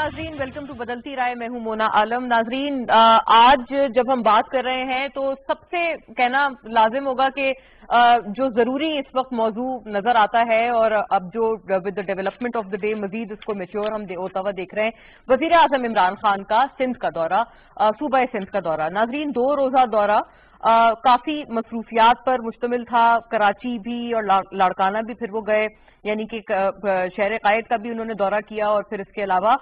नाजरीन, welcome to बदलती राय। मैं हूं मोना आलम। नाजरीन, आज जब हम बात कर रहे हैं तो सबसे कहना लाजिम होगा कि जो जरूरी इस वक्त मौजू नजर आता है और अब जो with the development of the डे मजीद उसको मेच्योर हम होता हुआ देख रहे हैं, वजीर आजम इमरान खान का सिंध का दौरा, सूबा सिंध का दौरा। नाजरीन, 2 रोजा दौरा काफी मसरूफियात पर मुश्तमिल था। कराची भी और लाड़काना भी फिर वो गए, यानी कि शहर कायद का भी उन्होंने दौरा किया और फिर इसके अलावा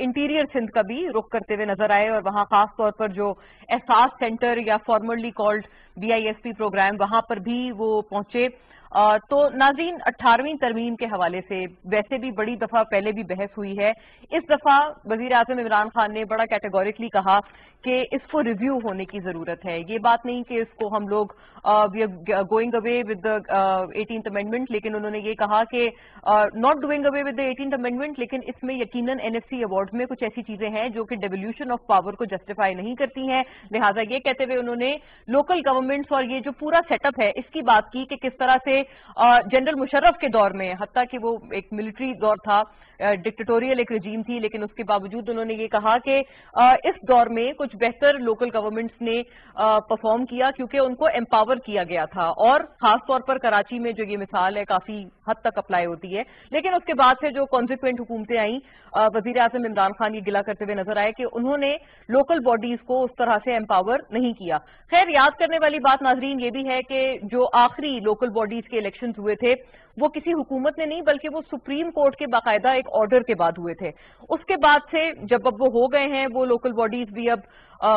इंटीरियर सिंध का भी रुख करते हुए नजर आए और वहां खास तौर पर जो एहसास सेंटर या फॉर्मली कॉल्ड BISP प्रोग्राम, वहां पर भी वो पहुंचे। तो नाज़रीन, 18वीं तरमीम के हवाले से वैसे भी बड़ी दफा पहले भी बहस हुई है। इस दफा वजीर आजम इमरान खान ने बड़ा कैटेगोरिकली कहा कि इसको रिव्यू होने की जरूरत है। ये बात नहीं कि इसको हम लोग going away with the 18th amendment, लेकिन उन्होंने ये कहा कि not doing away with the 18th amendment, लेकिन इसमें यकीनन NFC अवार्ड में कुछ ऐसी चीजें हैं जो कि डेवोल्यूशन ऑफ पावर को जस्टिफाई नहीं करती हैं। लिहाजा ये कहते हुए उन्होंने लोकल गवर्नमेंट्स और ये जो पूरा सेटअप है इसकी बात की कि किस तरह से जनरल मुशर्रफ के दौर में, हत्ता कि वो एक मिलिट्री दौर था, डिक्टेटोरियल एक रजीम थी, लेकिन उसके बावजूद उन्होंने ये कहा कि इस दौर में कुछ बेहतर लोकल गवर्नमेंट्स ने परफॉर्म किया क्योंकि उनको एम्पावर किया गया था। और खास तौर पर कराची में जो ये मिसाल है काफी हद तक अप्लाई होती है। लेकिन उसके बाद से जो कॉन्सिक्वेंट हुकूमतें आई, वजीर आजम इमरान खान ये गिला करते हुए नजर आए कि उन्होंने लोकल बॉडीज को उस तरह से एम्पावर नहीं किया। खैर, याद करने वाली बात नाजरीन ये भी है कि जो आखिरी लोकल बॉडीज के इलेक्शन हुए थे वो किसी हुकूमत ने नहीं बल्कि वो सुप्रीम कोर्ट के बाकायदा एक ऑर्डर के बाद हुए थे। उसके बाद से जब अब वो हो गए हैं, वो लोकल बॉडीज भी अब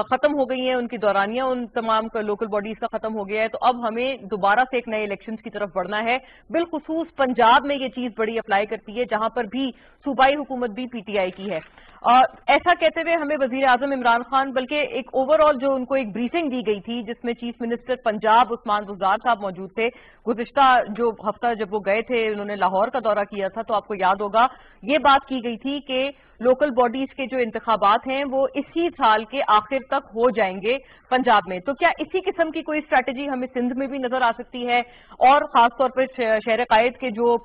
खत्म हो गई हैं, उनकी दौरानियां उन तमाम लोकल बॉडीज का खत्म हो गया है। तो अब हमें दोबारा से एक नए इलेक्शंस की तरफ बढ़ना है। बिलखुसूस पंजाब में ये चीज बड़ी अप्लाई करती है, जहां पर भी सूबाई हुकूमत भी PTI की है। ऐसा कहते हुए हमें वजीर आजम इमरान खान, बल्कि एक ओवरऑल जो उनको एक ब्रीफिंग दी गई थी जिसमें चीफ मिनिस्टर पंजाब उस्मान बुज़दार साहब मौजूद थे। गुज़िश्ता जो हफ्ता जब वो गए थे, उन्होंने लाहौर का दौरा किया था, तो आपको याद होगा ये बात की गई थी कि लोकल बॉडीज के जो इंतखाबात हैं वो इसी साल के आखिर तक हो जाएंगे पंजाब में। तो क्या इसी किस्म की कोई स्ट्रैटेजी हमें सिंध में भी नजर आ सकती है? और खासतौर पर शहर कायद के जो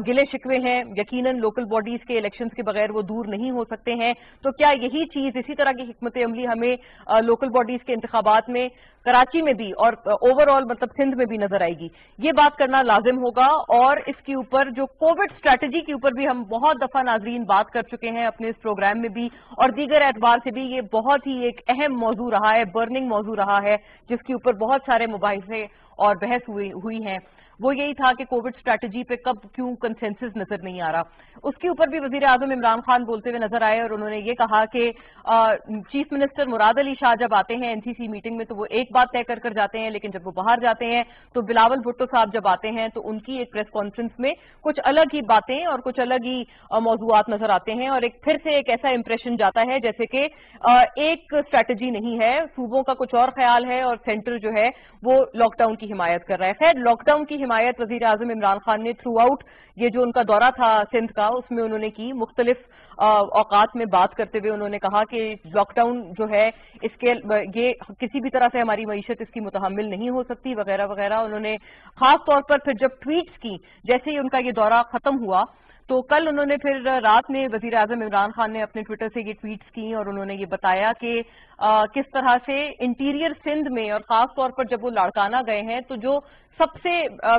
गिले शिकवे हैं, यकीनन लोकल बॉडीज के इलेक्शंस के बगैर वो दूर नहीं हो सकते हैं। तो क्या यही चीज, इसी तरह की हिकमत अमली हमें लोकल बॉडीज के इंतखाबात में कराची में भी और ओवरऑल मतलब सिंध में भी नजर आएगी? ये बात करना लाजिम होगा। और इसके ऊपर जो कोविड स्ट्रैटेजी के ऊपर भी हम बहुत दफा नाजरीन बात कर चुके हैं अपने इस प्रोग्राम में भी, और दीगर एतबार से भी ये बहुत ही एक अहम मौजू रहा है, बर्निंग मौजू रहा है, जिसके ऊपर बहुत सारे मुबाहिसे और बहस हुई हैं। वो यही था कि कोविड स्ट्रैटेजी पे कब क्यों कंसेंसस नजर नहीं आ रहा। उसके ऊपर भी वजीर आजम इमरान खान बोलते हुए नजर आए और उन्होंने ये कहा कि चीफ मिनिस्टर मुराद अली शाह जब आते हैं NCC मीटिंग में तो वो एक बात तय कर जाते हैं, लेकिन जब वो बाहर जाते हैं तो बिलावल भुट्टो साहब जब आते हैं तो उनकी एक प्रेस कॉन्फ्रेंस में कुछ अलग ही बातें और कुछ अलग ही मौजूआत नजर आते हैं और एक फिर से एक ऐसा इंप्रेशन जाता है जैसे कि एक स्ट्रैटेजी नहीं है, सूबों का कुछ और ख्याल है और सेंटर जो है वो लॉकडाउन की हिमायत कर रहा है। खैर, लॉकडाउन की हिमायत वजीर आजम इमरान खान ने थ्रू आउट ये जो उनका दौरा था सिंध का उसमें उन्होंने की। मुख्तलिफ औकात में बात करते हुए उन्होंने कहा कि लॉकडाउन जो है इसके ये किसी भी तरह से हमारी मईशत इसकी मुतहम्मिल नहीं हो सकती वगैरह वगैरह। उन्होंने खास तौर पर फिर जब ट्वीट्स की, जैसे ही उनका ये दौरा खत्म हुआ तो कल उन्होंने फिर रात में वजीर आजम इमरान खान ने अपने ट्विटर से ये ट्वीट्स की और उन्होंने ये बताया कि किस तरह से इंटीरियर सिंध में और खास तौर पर जब वो लाड़काना गए हैं तो जो सबसे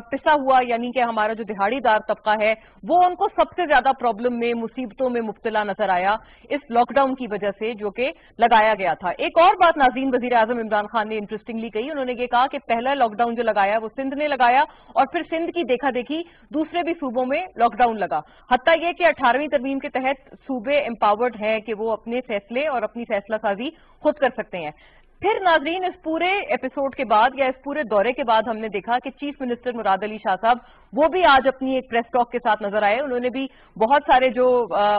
पिसा हुआ यानी कि हमारा जो दिहाड़ीदार तबका है वो उनको सबसे ज्यादा प्रॉब्लम में, मुसीबतों में मुब्तला नजर आया इस लॉकडाउन की वजह से जो कि लगाया गया था। एक और बात नाज़रीन वजीर आजम इमरान खान ने इंटरेस्टिंगली कही, उन्होंने ये कहा कि पहला लॉकडाउन जो लगाया वो सिंध ने लगाया और फिर सिंध की देखा देखी दूसरे भी सूबों में लॉकडाउन लगा। हत्ता यह कि 18वीं तरमीम के तहत सूबे एम्पावर्ड हैं कि वो अपने फैसले और अपनी फैसला साजी खुद कर सकते हैं। फिर नाजरीन, इस पूरे एपिसोड के बाद या इस पूरे दौरे के बाद हमने देखा कि चीफ मिनिस्टर मुराद अली शाह साहब वो भी आज अपनी एक प्रेस टॉक के साथ नजर आए। उन्होंने भी बहुत सारे जो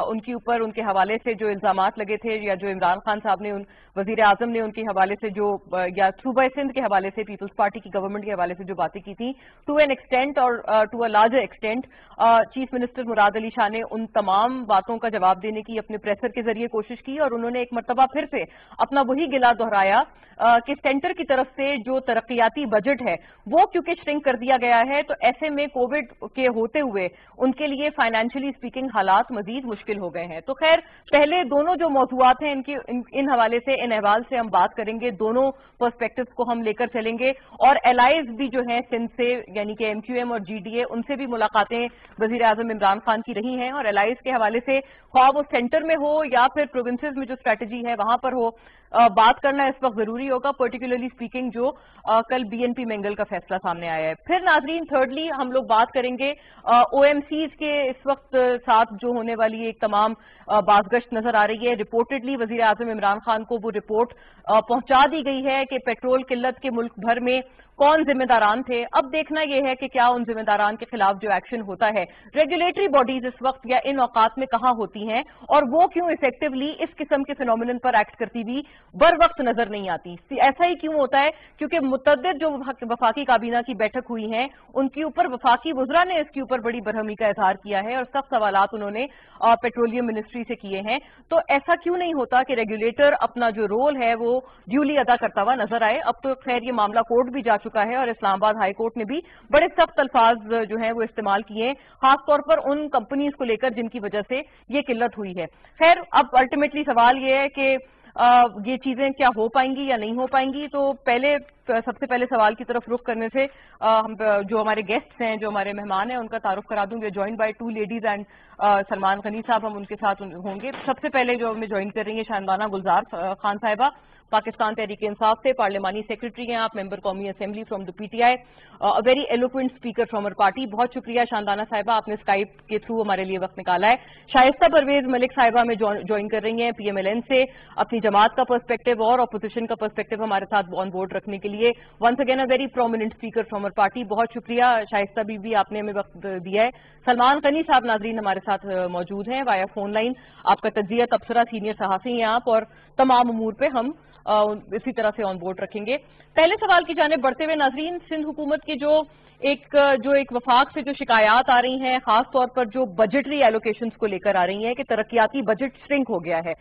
उनके ऊपर उनके हवाले से जो इल्जामात लगे थे या जो इमरान खान साहब ने वजीर आजम ने उनके हवाले से जो या सूबा सिंध के हवाले से पीपल्स पार्टी की गवर्नमेंट के हवाले से जो बातें की थी, टू एन एक्सटेंट और to a larger extent chief minister Murad Ali Shah ने उन तमाम बातों का जवाब देने की अपने प्रेसर के जरिए कोशिश की और उन्होंने एक मरतबा फिर से अपना वही गिला दोहराया کہ سینٹر کی طرف سے جو ترقیاتی بجٹ ہے وہ کیونکہ شرنک کر دیا گیا ہے، تو ایسے میں کووڈ کے ہوتے ہوئے ان کے لیے فائنینشلی اسپیکنگ حالات مزید مشکل ہو گئے ہیں۔ تو خیر پہلے دونوں جو موضوعات ہیں ان حوالے سے، ان احوال سے ہم بات کریں گے، دونوں پرسپیکٹوز کو ہم لے کر چلیں گے، اور الائز بھی جو ہیں سندھ سے، یعنی کہ ایم کیو ایم اور جی ڈی اے، ان سے بھی ملاقاتیں وزیر اعظم عمران خان کی رہی ہیں، اور الائز کے حوالے سے خواہ وہ سینٹر میں ہو یا پھر پروونسز میں جو اسٹریٹجی ہے وہاں پر ہو، بات کرنا اس وقت ضروری ہوگا، پرٹیکولرلی اسپیکنگ جو کل بی این پی مینگل کا فیصلہ سامنے آیا ہے۔ پھر ناظرین تھرڈلی ہم لوگ بات کریں گے او ایم سیز کے اس وقت ساتھ جو ہونے والی ایک تمام بازگشت نظر آ رہی ہے۔ رپورٹڈلی وزیر اعظم عمران خان کو وہ رپورٹ پہنچا دی گئی ہے کہ پیٹرول قلت کے ملک بھر میں کون ذمہ داران تھے۔ اب دیکھنا یہ ہے کہ کیا ان ذمہ داران کے خلاف جو ایکشن ہوتا ہے، ریگولیٹری باڈیز اس وقت یا ان اوقات میں کہاں ہوتی ہیں، اور وہ کیوں ایفیکٹولی اس قسم کے فینومینن پر ایکٹ کرتی ہوئی بر وقت نظر نہیں آتی۔ ایسا ہی کیوں ہوتا ہے؟ کیونکہ متعدد جو وفاقی کابینہ کی بیٹھک ہوئی ہیں ان کے اوپر وفاقی وزراء نے اس کے اوپر بڑی برہمی کا اظہار کیا ہے، اور سخت سوالات انہوں نے پیٹرولیم منسٹری سے کیے ہیں۔ تو ایسا کیوں نہیں ہوتا کہ ریگولیٹر اپنا جو رول ہے وہ ڈیولی ادا کرتا ہوا نظر آئے؟ اب تو خیر یہ معاملہ کورٹ بھی جا چکا ہے، اور اسلام آباد ہائی کورٹ نے بھی بڑے سخت الفاظ جو ہیں وہ استعمال کیے ہیں، خاص طور پر ان کمپنیز کو لے کر جن کی وجہ سے یہ قلت ہوئی ہے۔ خیر اب الٹیمیٹلی سوال یہ ہے کہ یہ چیزیں کیا ہو پائیں گی یا نہیں ہو پائیں گی؟ تو سب سے پہلے سوال کی طرف رخ کرنے سے جو ہمارے گیسٹس ہیں، جو ہمارے مہمان ہیں، ان کا تعارف کرا دوں گے۔ Join by two ladies and Salman Ghani sahib, ہم ان کے ساتھ ہوں گے۔ سب سے پہلے جو ہمیں جوائن کر رہی ہیں شاندانہ گلزار خان صاحبہ، پاکستان تحریک انصاف سے پارلیمانی سیکرٹری ہیں آپ، ممبر قومی assembly from the P T I, very eloquent speaker from our party. بہت شکریہ شاندانہ صاحبہ، آپ نے اسکائپ کے تھرو ہمارے لیے وقت نکالا ہے۔ شائستہ پرویز ملک صاحبہ ہمیں جوائن کر رہی ہیں پی ایم ایل این سے، اپنی جماعت کا پرسپیکٹو اور اپوزیشن کا پرسپیکٹو ہمارے ساتھ آن بورڈ رکھنے کے لیے۔ Once again a very prominent speaker from our party, بہت شکریہ شائستہ بی آپ نے ہمیں وقت دیا ہے۔ سلمان غنی صاحب ناظرین ہمارے ساتھ موجود ہیں وایا فون لائن، آپ کا تجزیہ تبصرہ، سینئر صحافی ہیں آپ، اور تمام امور پہ ہم اسی طرح سے آن بورڈ رکھیں گے۔ پہلے سوال کی جانب بڑھتے ہوئے ناظرین، سندھ حکومت کے جو ایک وفاق سے جو شکایات آ رہی ہیں، خاص طور پر جو بجٹری ایلوکیشنز کو لے کر آ رہی ہیں کہ ترقیاتی بجٹ شرنک ہو گیا ہے،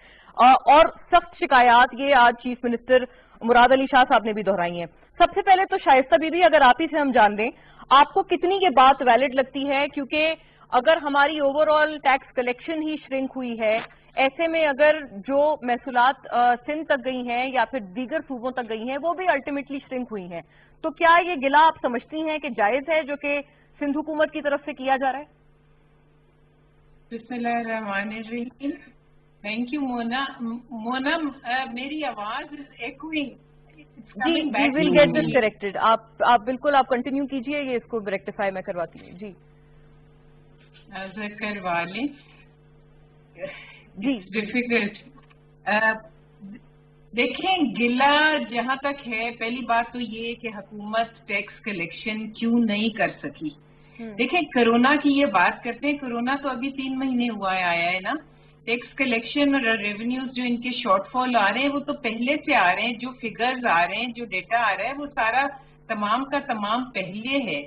اور سخت شکایات یہ آج چیف منسٹر مراد علی شاہ صاحب نے بھی دہرائی ہیں۔ سب سے پہلے تو شائستہ بی اگر آپ ہی سے ہم جان دیں، آپ کو کتنی یہ بات ویلڈ لگتی ہے؟ کیونکہ اگر ہماری اوور آل ٹیکس کلیکشن ہی شرنک ہوئی ہے، ایسے میں اگر جو محصولات سندھ تک گئی ہیں یا پھر دیگر صوبوں تک گئی ہیں وہ بھی الٹیمیٹلی شرنک ہوئی ہیں، تو کیا یہ گلہ آپ سمجھتی ہیں کہ جائز ہے جو کہ سندھ حکومت کی طرف سے کیا جا رہا ہے؟ بسم اللہ الرحمن الرحیم۔ تھینک یو مونا، میری آواز ایکوئنگ۔ جی وی ول گیٹ دس کریکٹڈ، آپ بالکل آپ کنٹینیو کیجئے، یہ اس کو ریکٹیفائی میں کرواتی ہوں۔ جی کروا لیں جی ڈیفیکلٹ۔ دیکھیں گلہ جہاں تک ہے، پہلی بات تو یہ کہ حکومت ٹیکس کلیکشن کیوں نہیں کر سکی۔ دیکھیں کرونا کی یہ بات کرتے ہیں، کرونا تو ابھی 3 مہینے ہوا آیا ہے نا، ٹیکس کلیکشن اور ریونیوز جو ان کے شارٹ فال آ رہے ہیں وہ تو پہلے سے آ رہے ہیں، جو فگرز آ رہے ہیں، جو ڈیٹا آ رہا ہے وہ سارا تمام کا تمام پہلے ہے۔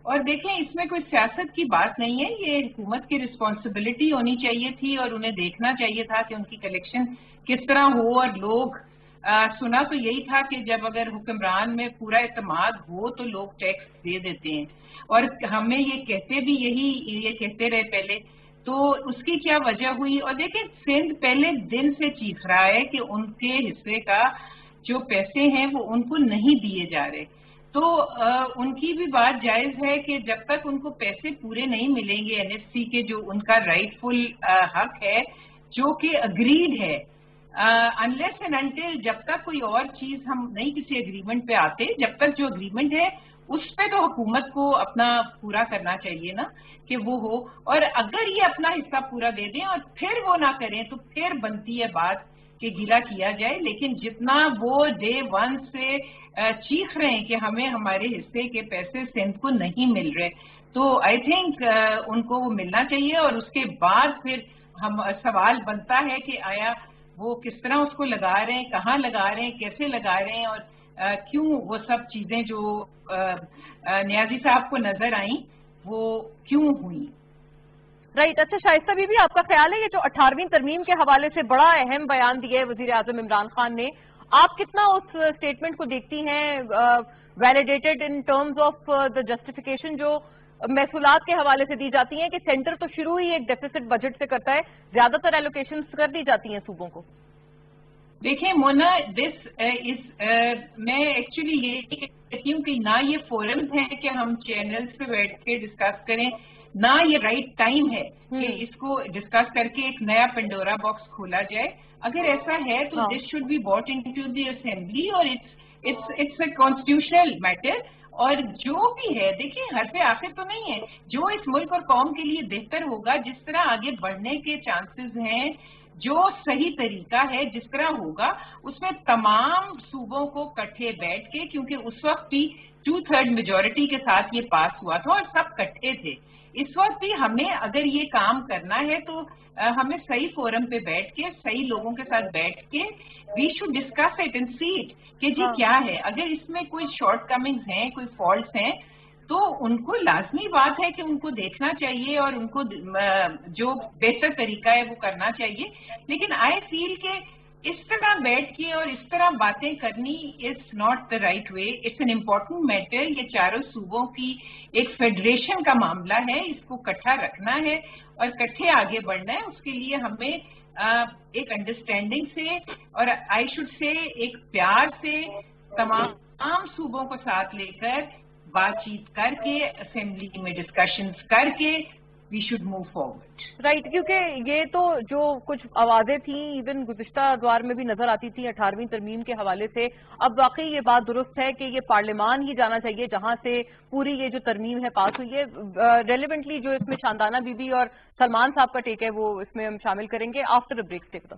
اور دیکھیں اس میں کوئی سیاست کی بات نہیں ہے، یہ حکومت کی رسپانسبلٹی ہونی چاہیے تھی، اور انہیں دیکھنا چاہیے تھا کہ ان کی کلیکشن کس طرح ہو، اور لوگ سنا تو یہی تھا کہ جب اگر حکمران میں پورا اعتماد ہو تو لوگ ٹیکس دے دیتے ہیں، اور ہمیں یہ کہتے بھی یہ کہتے رہے پہلے، تو اس کی کیا وجہ ہوئی؟ اور دیکھیں سندھ پہلے دن سے چیخ رہا ہے کہ ان کے حصے کا جو پیسے ہیں وہ ان کو نہیں دیے جا رہے، تو ان کی بھی بات جائز ہے کہ جب تک ان کو پیسے پورے نہیں ملیں گے این ایف سی کے، جو ان کا رائٹ فل حق ہے جو کہ اگریڈ ہے، انلیس اینڈ انٹل جب تک کوئی اور چیز ہم نہیں کسی اگریمنٹ پہ آتے، جب تک جو اگریمنٹ ہے اس پہ تو حکومت کو اپنا پورا کرنا چاہیے نا کہ وہ ہو، اور اگر یہ اپنا حصہ پورا دے دیں اور پھر وہ نہ کریں تو پھر بنتی ہے بات کہ گیلا کیا جائے، لیکن جتنا وہ ڈے 1 سے چیخ رہے ہیں کہ ہمیں ہمارے حصے کے پیسے سندھ کو نہیں مل رہے، تو آئی تھنک ان کو وہ ملنا چاہیے، اور اس کے بعد پھر ہم سوال بنتا ہے کہ آیا وہ کس طرح اس کو لگا رہے ہیں، کہاں لگا رہے ہیں، کیسے لگا رہے ہیں، اور کیوں وہ سب چیزیں جو نیازی صاحب کو نظر آئیں وہ کیوں ہوئی۔ رائٹ، اچھا شائستہ بی آپ کا خیال ہے یہ جو 18ویں ترمیم کے حوالے سے بڑا اہم بیان دیا ہے وزیر اعظم عمران خان نے، آپ کتنا اس اسٹیٹمنٹ کو دیکھتی ہیں validated in terms of the justification جو محصولات کے حوالے سے دی جاتی ہیں کہ سینٹر تو شروع ہی ایک ڈیفیسٹ بجٹ سے کرتا ہے, زیادہ تر ایلوکیشنز کر دی جاتی ہیں صوبوں کو؟ دیکھیں مونا, میں ایکچولی یہ کہتی ہوں کہ نہ یہ فورمز ہیں کہ ہم چینلز پہ بیٹھ کے ڈسکس کریں, نہ یہ رائٹ ٹائم ہے کہ اس کو ڈسکس کر کے ایک نیا پنڈورا باکس کھولا جائے. اگر ایسا ہے تو this should be brought into the assembly اور اٹس اے کانسٹیٹیوشنل میٹر. اور جو بھی ہے دیکھیں ہر پہ آخر تو نہیں ہے, جو اس ملک اور قوم کے لیے بہتر ہوگا, جس طرح آگے بڑھنے کے چانسز ہیں, جو صحیح طریقہ ہے جس طرح ہوگا, اس میں تمام صوبوں کو کٹھے بیٹھ کے, کیونکہ اس وقت بھی 2/3 میجورٹی کے ساتھ یہ پاس ہوا تھا اور سب کٹھے تھے. اس وقت بھی ہمیں اگر یہ کام کرنا ہے تو ہمیں صحیح فورم پہ بیٹھ کے, صحیح لوگوں کے ساتھ بیٹھ کے we should discuss it and see it کہ جی کیا ہے. اگر اس میں کوئی شارٹ کمنگز ہیں, کوئی فالٹس ہیں, تو ان کو لازمی بات ہے کہ ان کو دیکھنا چاہیے اور ان کو جو بہتر طریقہ ہے وہ کرنا چاہیے. لیکن آئی فیل کہ اس طرح بیٹھ کے اور اس طرح باتیں کرنی is not the right way. It's an important matter. یہ چاروں صوبوں کی ایک فیڈریشن کا معاملہ ہے, اس کو اکٹھا رکھنا ہے اور اکٹھے آگے بڑھنا ہے. اس کے لیے ہمیں ایک انڈرسٹینڈنگ سے اور آئی شوڈ سے ایک پیار سے تمام صوبوں کو ساتھ لے کر بات چیت کر کے, اسمبلی میں ڈسکشنز کر کے we should move forward. Right, کیونکہ یہ تو جو کچھ آوازیں تھیں ایون گزشتہ ادوار میں بھی نظر آتی تھی 18ویں ترمیم کے حوالے سے, اب واقعی یہ بات درست ہے کہ یہ پارلیمان ہی جانا چاہیے جہاں سے پوری یہ جو ترمیم ہے پاس ہوئی ہے. ریلیونٹلی جو اس میں شاندانہ بی بی اور سلمان صاحب کا ٹیک ہے وہ اس میں ہم شامل کریں گے آفٹر اے بریک. ٹیک دو.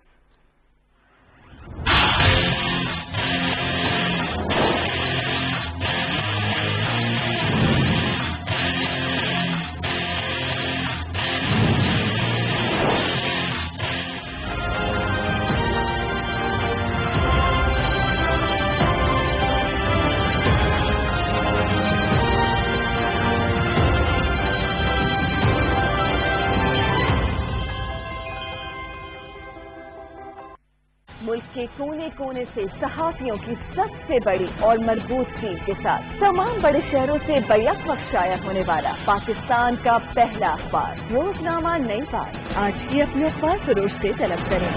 ملک کے کونے کونے سے صحافیوں کی سب سے بڑی اور مربوط ٹیم کے ساتھ تمام بڑے شہروں سے بیک وقت شائع ہونے والا پاکستان کا پہلا اخبار روزنامہ نئی بات. آج ہی اپنے اخبار فروش سے طلب کریں.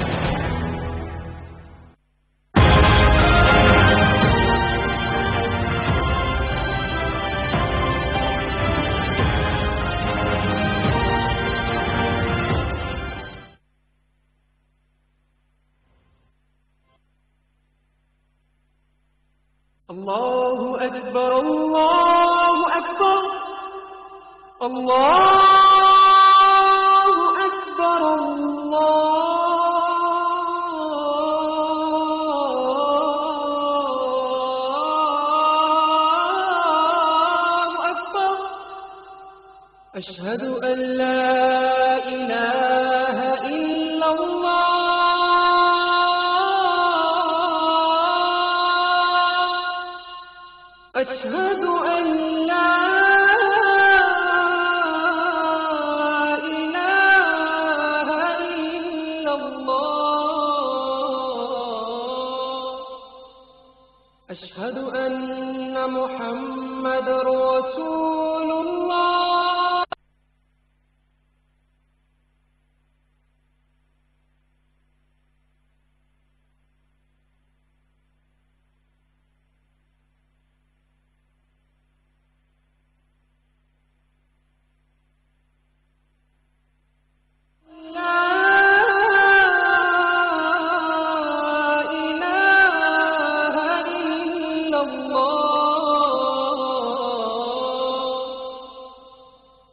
اللہ اکبر اللہ اکبر اللہ اکبر اللہ اکبر. اشہد ان لا الہ الا اللہ اشہد ان لا الہ الا اللہ اشہد ان محمد رسول اللہ.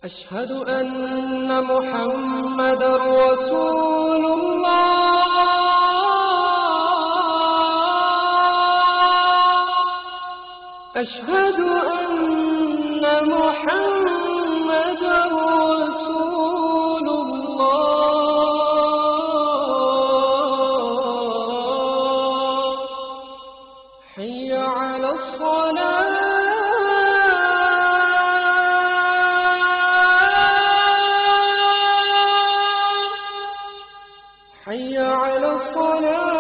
اشہد ان محمد رسول اللہ اشہد ان محمد رسول اللہ. حی علی الصلاة حي على الصلاة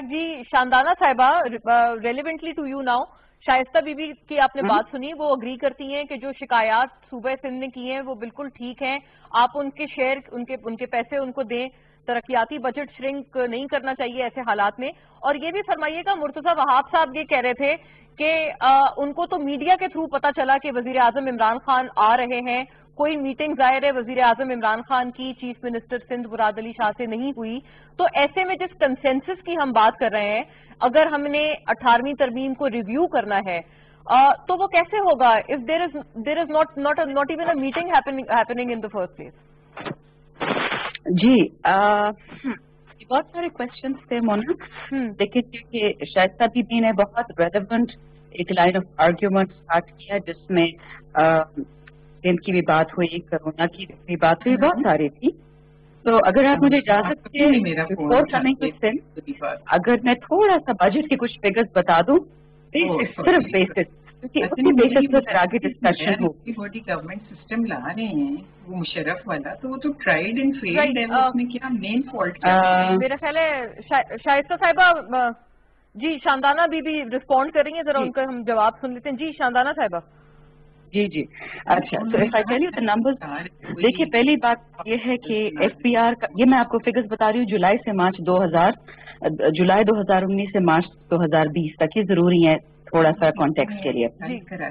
फैक्ट जी, Shandana sahiba, relevantly to you now, Shaista Bibi की आपने बात सुनी, वो अग्री करती हैं कि जो शिकायत सूबे सिंध ने की हैं वो बिल्कुल ठीक हैं, आप उनके शेयर, उनके पैसे उनको दें, तरक्याती बजट श्रिंक नहीं करना चाहिए ऐसे हालात में। और ये भी फरमाइएगा, मुर्तजा वहाब साहब ये कह रहे थे कि उनको तो मीडिया के थ्रू पता चला कि वजीर आजम इमरान खान आ रहे हैं, कोई मीटिंग जाहिर है वजीर आजम इमरान खान की चीफ मिनिस्टर सिंध मुराद अली शाह से नहीं हुई। तो ऐसे में जिस कंसेंसस की हम बात कर रहे हैं, अगर हमने 18वीं तरमीम को रिव्यू करना है तो वो कैसे होगा if there is not even a meeting happening in the first place? जी, बहुत सारे क्वेश्चंस थे मोना। देखिए कि शाइस्ता बीबी ने बहुत रेलेवेंट एक लाइन ऑफ आर्ग्यूमेंट स्टार्ट किया जिसमें की भी बात हुई, कोरोना की भी बात हुई, बहुत सारी थी। तो अगर आप मुझे इजाजत दें, बिफोर कमिंग टू सिंध, अगर मैं थोड़ा सा बजट के कुछ फिगर्स बता दूं, सिर्फ बेसिस, क्योंकि उसकी बेसिस पर फिर आगे डिस्कशन होगी। बॉडी गवर्नमेंट सिस्टम ला रहे हैं वो मुशर्रफ वाला, तो वो तो ट्राइड एंड फेल्ड है, उसमें क्या मेन फॉल्ट है? मेरा ख्याल है शाइस्ता साहिबा जी, शानदाना बीबी रिस्पॉन्ड कर रही हैं, जरा उनका हम जवाब सुन लेते हैं। जी शानदाना साहिबा। जी जी, अच्छा, तो if I tell you the numbers, देखिए पहली बात ये है कि एफबीआर का, ये मैं आपको फिगर्स बता रही हूँ जुलाई से मार्च 2019 से मार्च 2020 तक, ये जरूरी है थोड़ा सा कॉन्टेक्स्ट के लिए।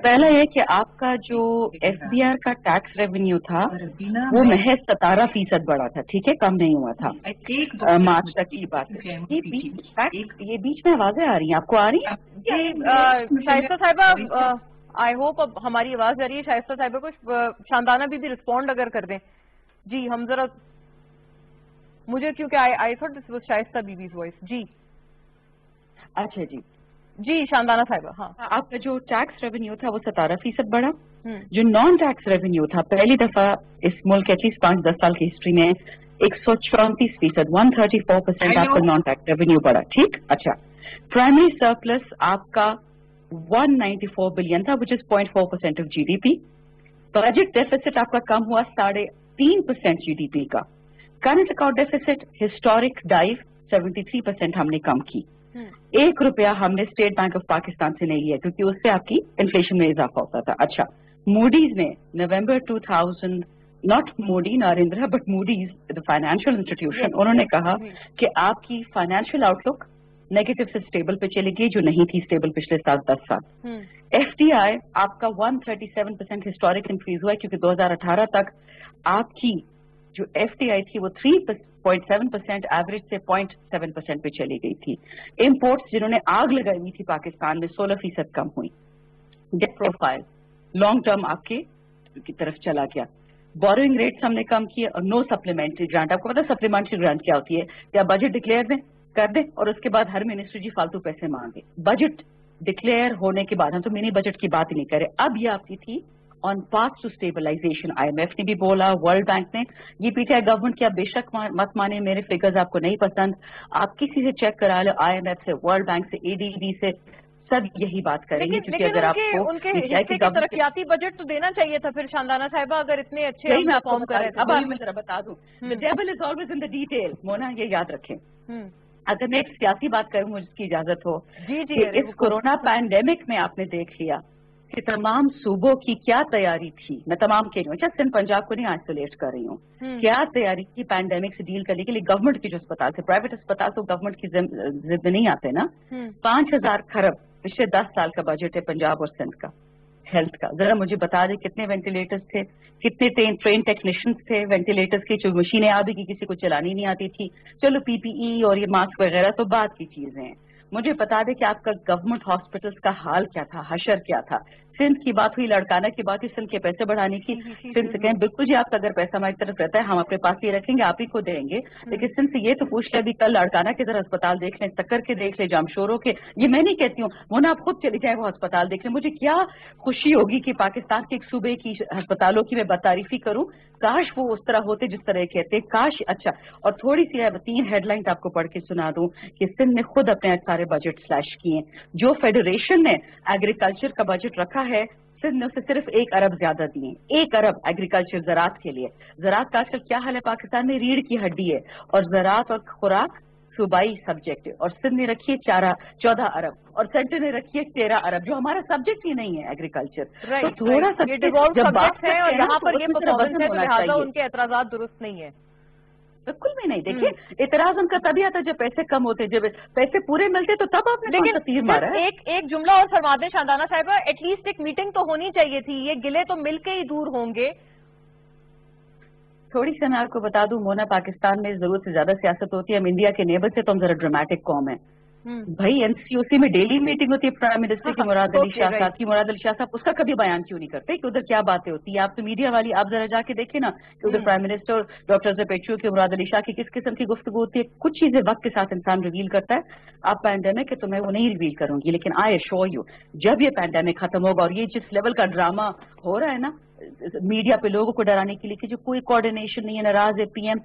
पहला ये कि आपका जो एफबीआर का टैक्स रेवेन्यू था वो महज 17% बढ़ा था, ठीक है, कम नहीं हुआ था मार्च तक की बात है। ये बीच में आवाजें आ रही हैं, आपको आ रही है? शाइस्ता साहिबा, आई होप अब हमारी आवाज आ रही है शाइस्ता साहिबा को। शानदाना भी रिस्पॉन्ड अगर कर दें। जी हम जरा, मुझे क्योंकि I thought this was Shaista Bibi's voice. जी अच्छा जी जी शानदाना साहिबा। हाँ, आपका जो टैक्स रेवेन्यू था वो 17% बढ़ा। जो नॉन टैक्स रेवेन्यू था, पहली दफा इस मुल्क एटलीस्ट 5-10 साल की हिस्ट्री में 134%, 134% आपका नॉन टैक्स रेवेन्यू बढ़ा, ठीक। अच्छा, प्राइमरी सरप्लस आपका 194 बिलियन था, which is 0.4% of GDP. Budget deficit आपका कम हुआ 3.5% जीडीपी का। Current account deficit historic dive 73% हमने कम की। ₹1 हमने स्टेट बैंक ऑफ पाकिस्तान से नहीं लिया क्योंकि उससे आपकी इन्फ्लेशन में इजाफा होता था। अच्छा, मूडीज ने नवंबर 2000, not Modi Narendra but Moody's the financial institution, उन्होंने कहा कि आपकी फाइनेंशियल आउटलुक नेगेटिव से स्टेबल पे चली गई, जो नहीं थी स्टेबल पिछले 7-10 साल। एफडीआई आपका 137% हिस्टोरिक इंक्रीज हुआ है क्योंकि 2018 तक आपकी जो एफडीआई थी वो 3.7% एवरेज से 0.7% पे चली गई थी। इंपोर्ट्स जिन्होंने आग लगाई हुई थी पाकिस्तान में 16% कम हुई। डेट प्रोफाइल लॉन्ग टर्म आपके की तरफ चला गया। बोरोइंग रेट्स हमने कम किए और नो सप्लीमेंट्री ग्रांट। आपको पता है सप्लीमेंट्री ग्रांट क्या होती है? क्या बजट डिक्लेयर दें, कर दे और उसके बाद हर मिनिस्ट्री जी फालतू पैसे मांगे। बजट डिक्लेयर होने के बाद, हम तो मिनी बजट की बात ही नहीं करें, अब ये आपकी थी on path to stabilisation. IMF ने भी बोला, वर्ल्ड बैंक ने, ये पीटीआई गवर्नमेंट की आप बेशक मत माने, मेरे फिगर्स आपको नहीं पसंद, आप किसी से चेक करा लो, आईएमएफ से, वर्ल्ड बैंक से, एडीबी से, सब यही बात करेंगे। क्योंकि अगर आपको उनके तरक्याती बजट तो देना चाहिए था फिर शानदाना साहिबा, अगर इतने अच्छे परफॉर्म कर रहे थे। अब मैं जरा बता दूं, the devil is always in the detail, Mona ये याद रखें। अगर मैं एक सियासी बात करूं, मुझे इजाजत हो, जी इस कोरोना पैंडेमिक में आपने देख लिया कि तमाम सूबों की क्या तैयारी थी। मैं तमाम कह रही हूँ, सिर्फ पंजाब को नहीं आइसोलेट कर रही हूँ, क्या तैयारी थी पैंडेमिक से डील करने के लिए। गवर्नमेंट के जो अस्पताल थे, प्राइवेट अस्पताल तो गवर्नमेंट की जिद नहीं आते ना। 5000 खरब पिछले 10 साल का बजट है पंजाब और सिंध का हेल्थ का। जरा मुझे बता दें कितने वेंटिलेटर्स थे, कितने ट्रेन टेक्नीशियंस थे वेंटिलेटर्स की, जो मशीनें आ भी की किसी को चलानी नहीं आती थी। चलो पीपीई और ये मास्क वगैरह तो बात की चीजें हैं। मुझे बता दें कि आपका गवर्नमेंट हॉस्पिटल्स का हाल क्या था, हशर क्या था। सिंध की बात हुई, लड़काना की बात हुई, सिंध के पैसे बढ़ाने की। सिंध से कहें बिल्कुल जी, आपका अगर पैसा हमारी तरफ रहता है हम अपने पास ही रखेंगे, आप ही को देंगे। लेकिन सिंध से ये तो पूछ ले, अभी कल लड़काना की तरह अस्पताल देख लें, सक्कर के देख ले, जामशोरों के, ये मैं नहीं कहती हूँ, वो ना आप खुद चले जाए वो अस्पताल देख लें। मुझे क्या खुशी होगी कि पाकिस्तान के एक सूबे की अस्पतालों की मैं बतारीफी करूँ। काश वो उस तरह होते जिस तरह कहते, काश। अच्छा, और थोड़ी सी 3 हेडलाइंस आपको पढ़ के सुना दूं कि सिंध ने खुद अपने सारे बजट स्लैश किए। जो फेडरेशन ने एग्रीकल्चर का बजट रखा है, सिंध ने उसे सिर्फ 1 अरब ज्यादा दिए। 1 अरब एग्रीकल्चर ज़राअत के लिए। ज़राअत का आजकल क्या हाल है पाकिस्तान में? रीढ़ की हड्डी है। और ज़राअत और खुराक صوبائی سبجیکٹ ہے، اور سندھ نے رکھی ہے 14 ارب اور سینٹر نے رکھی ہے 13 ارب، جو ہمارا سبجیکٹ ہی نہیں ہے ایگریکلچر. تو تھوڑا سا جب بات ہے اور یہاں پر یہ پرفارمنس ہے تو لہٰذا ان کے اعتراضات درست نہیں ہے. بالکل بھی نہیں. دیکھیے اعتراض ان کا تبھی آتا ہے جب پیسے کم ہوتے، جب پیسے پورے ملتے تو تب آپ نے کون سا تیر مارا ہے. ایک جملہ اور فرما دیں شاندانہ صاحبہ، ایٹ لیسٹ ایک میٹنگ تو ہونی چاہیے تھی، یہ گلے تو مل کے ہی دور ہوں گے. تھوڑی سی میں آپ کو بتا دوں مونا، پاکستان میں ضرورت سے زیادہ سیاست ہوتی ہے. ہم انڈیا کے نیبر سے تو ہم ذرا ڈرامیٹک قوم ہے. بھائی این سی او سی میں ڈیلی میٹنگ ہوتی ہے پرائم منسٹر کی مراد علی شاہ صاحب کی. مراد علی شاہ صاحب اس کا کبھی بیان کیوں نہیں کرتے کہ ادھر کیا باتیں ہوتی ہیں؟ آپ تو میڈیا والی، آپ ذرا جا کے دیکھیں نا کہ ادھر پرائم منسٹر ڈاکٹر زپیچو کی مراد علی شاہ کی کس قسم کی گفتگو ہوتی ہے. کچھ چیزیں وقت کے ساتھ انسان ریویل کرتا ہے. آپ پینڈیمک ہے تو میں وہ نہیں ریویل کروں گی، لیکن آئی ایشور یو جب یہ پینڈیمک ختم ہوگا اور یہ جس لیول کا ڈرامہ ہو رہا ہے نا میڈیا پہ لوگوں کو ڈرانے کے لیے کہ جو کوئی کوآرڈینیشن نہیں ہے، ناراض ہے پی ایم،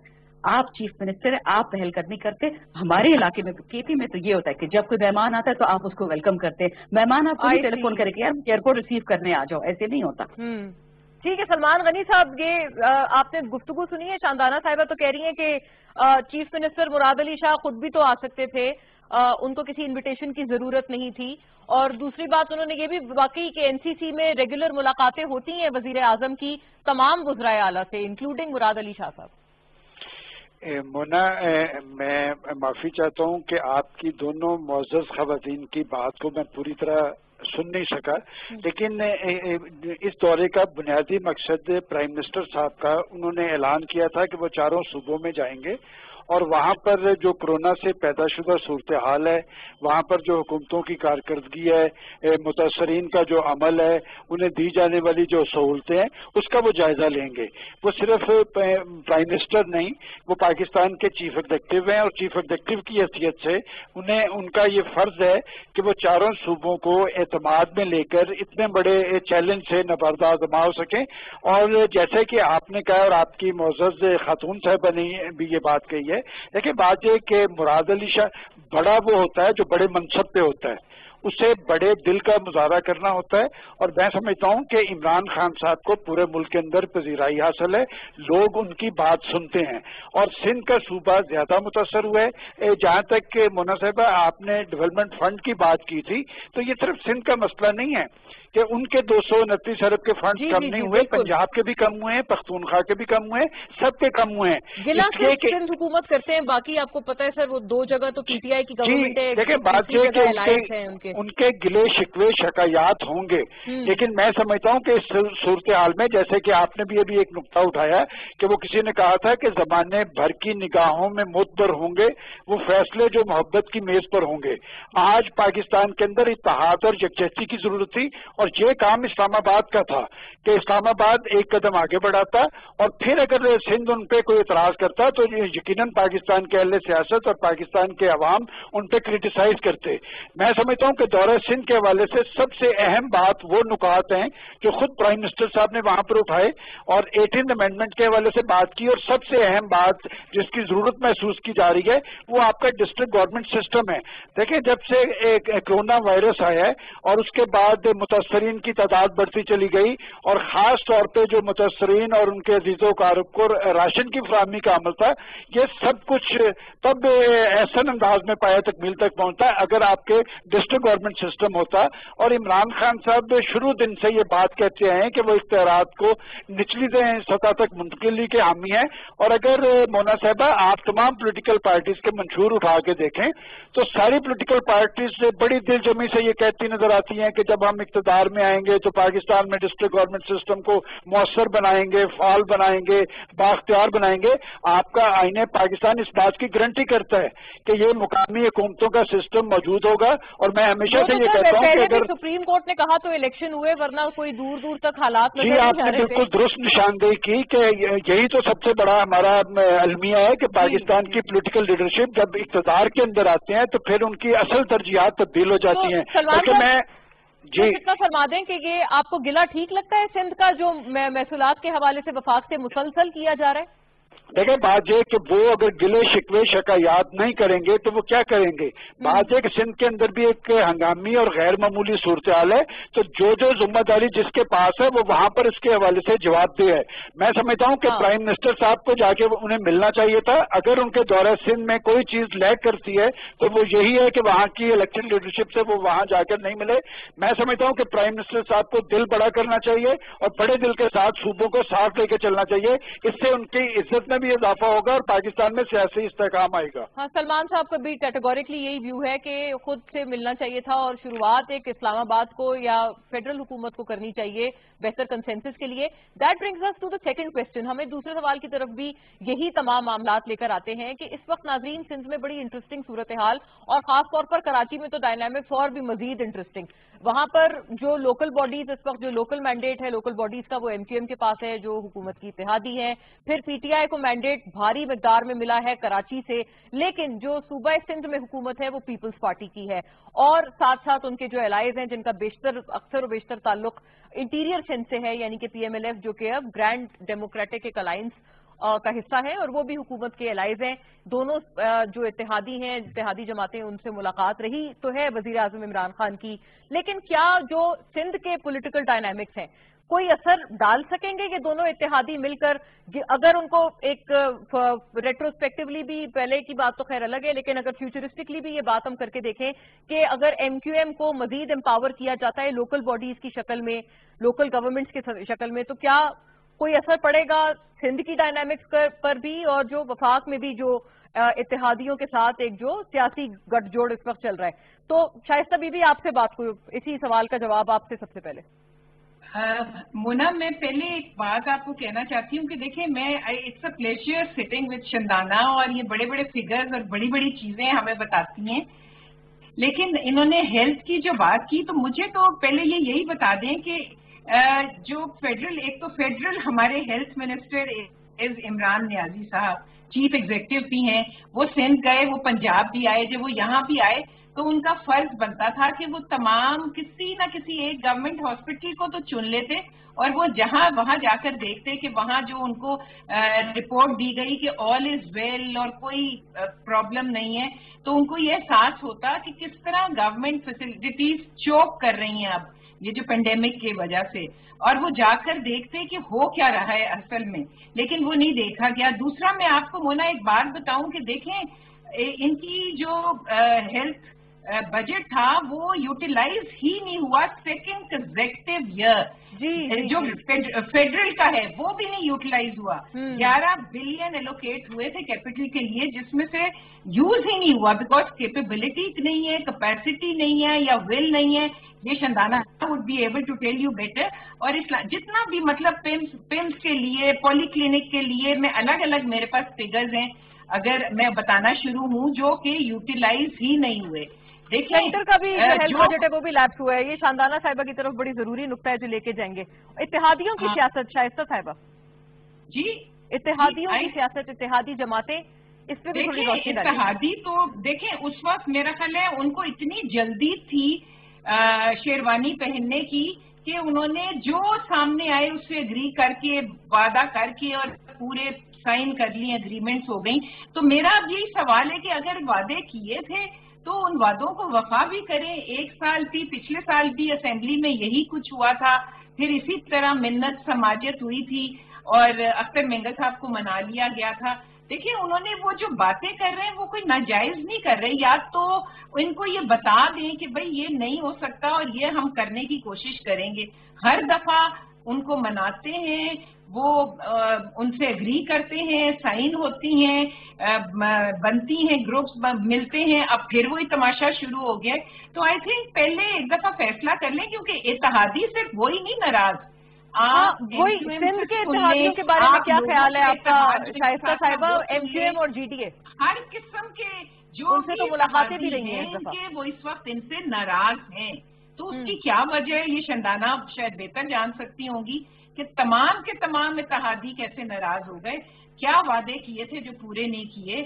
آپ چیف منسٹر ہیں، آپ پہل قدمی کرتے. ہمارے علاقے میں کے پی میں تو یہ ہوتا ہے کہ جب کوئی مہمان آتا ہے تو آپ اس کو ویلکم کرتے ہیں. مہمان آپ کو ٹیلی فون کرے کہ یار ایئرپورٹ ریسیو کرنے آ جاؤ، ایسے نہیں ہوتا. ٹھیک ہے سلمان غنی صاحب، یہ آپ نے گفتگو سنی ہے. شاندانہ صاحبہ تو کہہ رہی ہیں کہ چیف منسٹر مراد علی شاہ خود بھی تو آ سکتے تھے، ان کو کسی انویٹیشن کی ضرورت نہیں تھی. اور دوسری بات انہوں نے یہ بھی واقعی کہ این سی سی میں ریگولر ملاقاتیں ہوتی ہیں وزیر اعظم کی تمام وزرائے اعلیٰ سے انکلوڈنگ مراد علی شاہ صاحب. مونا، میں معافی چاہتا ہوں کہ آپ کی دونوں معزز خواتین کی بات کو میں پوری طرح سن نہیں سکا، لیکن اس دورے کا بنیادی مقصد پرائم منسٹر صاحب کا، انہوں نے اعلان کیا تھا کہ وہ 4 صوبوں میں جائیں گے اور وہاں پر جو کورونا سے پیدا شدہ صورتحال ہے، وہاں پر جو حکومتوں کی کارکردگی ہے، متاثرین کا جو عمل ہے، انہیں دی جانے والی جو سہولتیں ہیں، اس کا وہ جائزہ لیں گے. وہ صرف پرائم منسٹر نہیں، وہ پاکستان کے چیف ایگزیکٹو ہیں، اور چیف ایگزیکٹو کی حیثیت سے ان کا یہ فرض ہے کہ وہ 4 صوبوں کو اعتماد میں لے کر اتنے بڑے چیلنج سے نبردآزما ہو سکیں. اور جیسے کہ آپ نے کہا اور آپ کی معزز خاتون صاحبہ نے بھی یہ بات کہی ہے، دیکھیں بات یہ کہ مراد علی شاہ بڑا وہ ہوتا ہے جو بڑے منصب پہ ہوتا ہے، اسے بڑے دل کا مظاہرہ کرنا ہوتا ہے. اور میں سمجھتا ہوں کہ عمران خان صاحب کو پورے ملک کے اندر پذیرائی حاصل ہے، لوگ ان کی بات سنتے ہیں. اور سندھ کا صوبہ زیادہ متاثر ہوا ہے. جہاں تک کہ مونا صاحبہ آپ نے ڈیولپمنٹ فنڈ کی بات کی تھی، تو یہ صرف سندھ کا مسئلہ نہیں ہے کہ ان کے 229 ارب کے فنڈ کم نہیں ہوئے، پنجاب کے بھی کم ہوئے ہیں، پختونخوا کے بھی کم ہوئے ہیں، سب کے کم ہوئے ہیں. سندھ حکومت کرتے ہیں، باقی آپ کو پتہ ہے سر وہ 2 جگہ تو پی ٹی آئی کی گورنمنٹ ہے. دیکھیں بات یہ کہ ان کے گلے شکوے شکایات ہوں گے، لیکن میں سمجھتا ہوں کہ اس صورتحال میں جیسے کہ آپ نے بھی ابھی ایک نقطہ اٹھایا کہ وہ کسی نے کہا تھا کہ زمانے بھر کی نگاہوں میں معتبر ہوں گے وہ فیصلے جو محبت کی میز پر ہوں گے. آج پاکستان کے اندر اتحاد اور یکجہتی کی ضرورت تھی، اور یہ کام اسلام آباد کا تھا کہ اسلام آباد ایک قدم آگے بڑھاتا، اور پھر اگر سندھ ان پہ کوئی اعتراض کرتا تو یقیناً پاکستان کے اہل سیاست اور پاکستان کے عوام ان پہ کرٹیسائز کرتے. میں سمجھتا ہوں کہ دورہ سندھ کے حوالے سے سب سے اہم بات وہ نکات ہیں جو خود پرائم منسٹر صاحب نے وہاں پر اٹھائے اور 18 امینڈمنٹ کے حوالے سے بات کی. اور سب سے اہم بات جس کی ضرورت محسوس کی جا رہی ہے وہ آپ کا ڈسٹرکٹ گورنمنٹ سسٹم ہے. دیکھیں جب سے کورونا وائرس آیا ہے اور اس کے بعد متاثرین کی تعداد بڑھتی چلی گئی، اور خاص طور پہ جو متاثرین اور ان کے عزیز و اقارب کو راشن کی فراہمی کا عمل تھا، یہ سب کچھ تب احسن انداز میں پایا تکمیل تک پہنچتا ہے اگر آپ کے ڈسٹرکٹ گورنمنٹ سسٹم ہوتا. اور عمران خان صاحب شروع دن سے یہ بات کہتے ہیں کہ وہ اختیارات کو نچلی سطح تک منتقلی کے حامی ہیں. اور اگر مونا صاحبہ آپ تمام پولیٹیکل پارٹیز کے منشور اٹھا کے دیکھیں تو ساری پولیٹیکل پارٹیز بڑی دل جمی سے یہ کہتی نظر آتی ہیں کہ جب ہم اقتدار میں آئیں گے تو پاکستان میں ڈسٹرکٹ گورنمنٹ سسٹم کو مؤثر بنائیں گے، فعال بنائیں گے، بااختیار بنائیں گے. آپ کا آئین پاکستان اس بات کی گارنٹی کرتا ہے کہ یہ مقامی حکومتوں کا سسٹم موجود ہوگا. اور میں ہمیشہ سے یہ کہتا ہوں کہ اگر سپریم کورٹ نے کہا تو الیکشن ہوئے، ورنہ کوئی دور دور تک حالات جی آپ نے بالکل درست نشاندہی کی کہ یہی تو سب سے بڑا ہمارا المیہ ہے کہ پاکستان کی پولیٹیکل لیڈرشپ جب اقتدار کے اندر آتے ہیں تو پھر ان کی اصل ترجیحات تبدیل ہو جاتی ہیں. جی اتنا فرما دیں کہ یہ آپ کو گلہ ٹھیک لگتا ہے سندھ کا جو محصولات کے حوالے سے وفاق سے مسلسل کیا جا رہا ہے؟ دیکھیں بات یہ کہ وہ اگر گلے شکوے شکایات نہیں کریں گے تو وہ کیا کریں گے. بات یہ کہ سندھ کے اندر بھی ایک ہنگامی اور غیر معمولی صورتحال ہے, تو جو ذمہ داری جس کے پاس ہے وہ وہاں پر اس کے حوالے سے جواب دہ ہے. میں سمجھتا ہوں کہ پرائم منسٹر صاحب کو جا کے انہیں ملنا چاہیے تھا. اگر ان کے دورہ سندھ میں کوئی چیز لیک کرتی ہے تو وہ یہی ہے کہ وہاں کی الیکٹڈ لیڈرشپ سے وہ وہاں جا کر نہیں ملے. میں سمجھتا ہوں کہ پرائم منسٹر صاحب کو دل بڑا کرنا چاہیے اور بڑے دل کے ساتھ صوبوں کو ساتھ لے کے چلنا چاہیے. اس سے ان کی عزت میں بھی اضافہ ہوگا اور پاکستان میں سیاسی استحکام آئے گا. ہاں, سلمان صاحب کا بھی کیٹیگوریکلی یہی ویو ہے کہ خود سے ملنا چاہیے تھا اور شروعات ایک اسلام آباد کو یا فیڈرل حکومت کو کرنی چاہیے بہتر کنسنسس کے لیے. That brings us to the second question. ہمیں دوسرے سوال کی طرف بھی یہی تمام معاملات لے کر آتے ہیں کہ اس وقت ناظرین سندھ میں بڑی انٹرسٹنگ صورتحال, اور خاص طور پر کراچی میں تو ڈائنامکس اور بھی مزید انٹرسٹنگ. وہاں پر جو لوکل باڈیز اس وقت جو لوکل مینڈیٹ ہے لوکل باڈیز کا وہ MQM کے پاس ہے جو حکومت کی اتحادی ہے. پھر PTI کو مینڈیٹ بھاری مقدار میں ملا ہے کراچی سے, لیکن جو صوبہ سندھ میں حکومت ہے وہ پیپلز پارٹی کی ہے, اور ساتھ ساتھ ان کے جو الائز ہیں جن کا اکثر و بیشتر تعلق انٹیریئر سندھ سے ہے, یعنی کہ PMLF جو کہ اب گرینڈ ڈیموکریٹک ایک الائنس کا حصہ ہے اور وہ بھی حکومت کے الائز ہیں. دونوں جو اتحادی ہیں, اتحادی جماعتیں, ان سے ملاقات رہی تو ہے وزیر اعظم عمران خان کی, لیکن کیا جو سندھ کے پولیٹیکل ڈائنامکس ہیں کوئی اثر ڈال سکیں گے کہ دونوں اتحادی مل کر, اگر ان کو ایک ریٹروسپیکٹولی بھی, پہلے کی بات تو خیر الگ ہے, لیکن اگر فیوچرسٹکلی بھی یہ بات ہم کر کے دیکھیں کہ اگر MQM کو مزید امپاور کیا جاتا ہے لوکل باڈیز کی شکل میں, لوکل گورنمنٹس کی شکل میں, تو کیا کوئی اثر پڑے گا سندھ کی ڈائنامکس پر بھی اور جو وفاق میں بھی جو اتحادیوں کے ساتھ ایک جو سیاسی گٹھ جوڑ اس وقت چل رہا ہے؟ تو شائستہ بی بی آپ سے بات کو اسی سوال کا جواب آپ سے سب سے پہلے. مونا, میں پہلے ایک بات آپ کو کہنا چاہتی ہوں کہ دیکھیں میں it's a pleasure sitting with Shandana, اور یہ بڑے بڑے فگرز اور بڑی بڑی چیزیں ہمیں بتاتی ہیں, لیکن انہوں نے ہیلتھ کی جو بات کی تو مجھے تو پہلے یہی بتا دیں کہ جو فیڈرل, ایک تو فیڈرل ہمارے ہیلتھ منسٹر عمران نیازی صاحب چیف ایگزیکٹو بھی ہیں, وہ سندھ گئے, وہ پنجاب بھی آئے, جب وہ یہاں بھی آئے تو ان کا فرض بنتا تھا کہ وہ تمام کسی نہ کسی ایک گورنمنٹ ہاسپٹل کو تو چن لیتے اور وہ وہاں جا کر دیکھتے کہ وہاں جو ان کو رپورٹ دی گئی کہ آل از ویل اور کوئی پرابلم نہیں ہے, تو ان کو یہ احساس ہوتا کہ کس طرح گورنمنٹ فیسلٹیز چوک کر رہی ہیں اب یہ جو پینڈیمک کی وجہ سے, اور وہ جا کر دیکھتے کہ ہو کیا رہا ہے اصل میں, لیکن وہ نہیں دیکھا گیا. دوسرا میں آپ کو مونا ایک بات بتاؤں کہ دیکھیں ان کی جو ہیلتھ بجٹ تھا وہ یوٹیلائز ہی نہیں ہوا سیکنڈ کنزیکٹو ایئر. جو فیڈرل کا ہے وہ بھی نہیں یوٹیلائز ہوا. 11 بلین ایلوکیٹ ہوئے تھے کیپٹل کے لیے, جس میں سے یوز ہی نہیں ہوا بیکاز کیپیبلٹی نہیں ہے, کیپیسٹی نہیں ہے یا ول نہیں ہے. یہ Shandana would be able to tell you better. اور جتنا بھی مطلب پمس کے لیے, پولی کلینک کے لیے, میں الگ الگ میرے پاس فگرز ہیں اگر میں بتانا شروع ہوں جو کہ یوٹیلائز ہی نہیں ہوئے. سینٹر کا بھی ہیلتھ بجٹ ہے وہ بھی لیپس ہوا ہے. یہ شاندانہ صاحبہ کی طرف بڑی ضروری نقطہ ہے جو لے کے جائیں گے. اتحادیوں کی سیاست شائستہ صاحبہ, جی اتحادیوں کی سیاست, اتحادی جماعتیں, اس پہ بھی تھوڑی روشنی ڈالیں. اتحادی تو دیکھیں اس وقت میرا خیال ہے ان کو اتنی جلدی تھی شیروانی پہننے کی کہ انہوں نے جو سامنے آئے اس سے اگری کر کے, وعدہ کر کے اور پورے سائن کر لی, اگریمنٹس ہو گئیں. تو میرا اب یہی سوال ہے کہ اگر وعدے کیے تھے تو ان وعدوں کو وفا بھی کریں. 1 سال بھی, پچھلے سال بھی اسمبلی میں یہی کچھ ہوا تھا, پھر اسی طرح منت سماجت ہوئی تھی اور اختر مینگل صاحب کو منا لیا گیا تھا. دیکھیں انہوں نے وہ جو باتیں کر رہے ہیں وہ کوئی ناجائز نہیں کر رہے. یا تو ان کو یہ بتا دیں کہ بھئی یہ نہیں ہو سکتا اور یہ ہم کرنے کی کوشش کریں گے. ہر دفعہ ان کو مناتے ہیں, وہ ان سے اگری کرتے ہیں, سائن ہوتی ہیں, بنتی ہیں, گروپس ملتے ہیں, اب پھر وہی تماشا شروع ہو گیا. تو آئی تھنک پہلے ایک دفعہ فیصلہ کر لیں, کیونکہ اتحادی صرف وہی نہیں ناراض. وہی سندھ کے اتحادیوں کے بارے میں کیا خیال ہے آپ کا شائستہ صاحبہ؟ MQM اور GDA ہر قسم کے جو ان سے تو ملاقاتیں بھی رہی ہیں وہ اس وقت ان سے ناراض ہیں. تو اس کی کیا وجہ ہے یہ شندانہ شاید بہتر جان سکتی ہوں گی کہ تمام کے تمام اتحادی کیسے ناراض ہو گئے. کیا وعدے کیے تھے جو پورے نہیں کیے,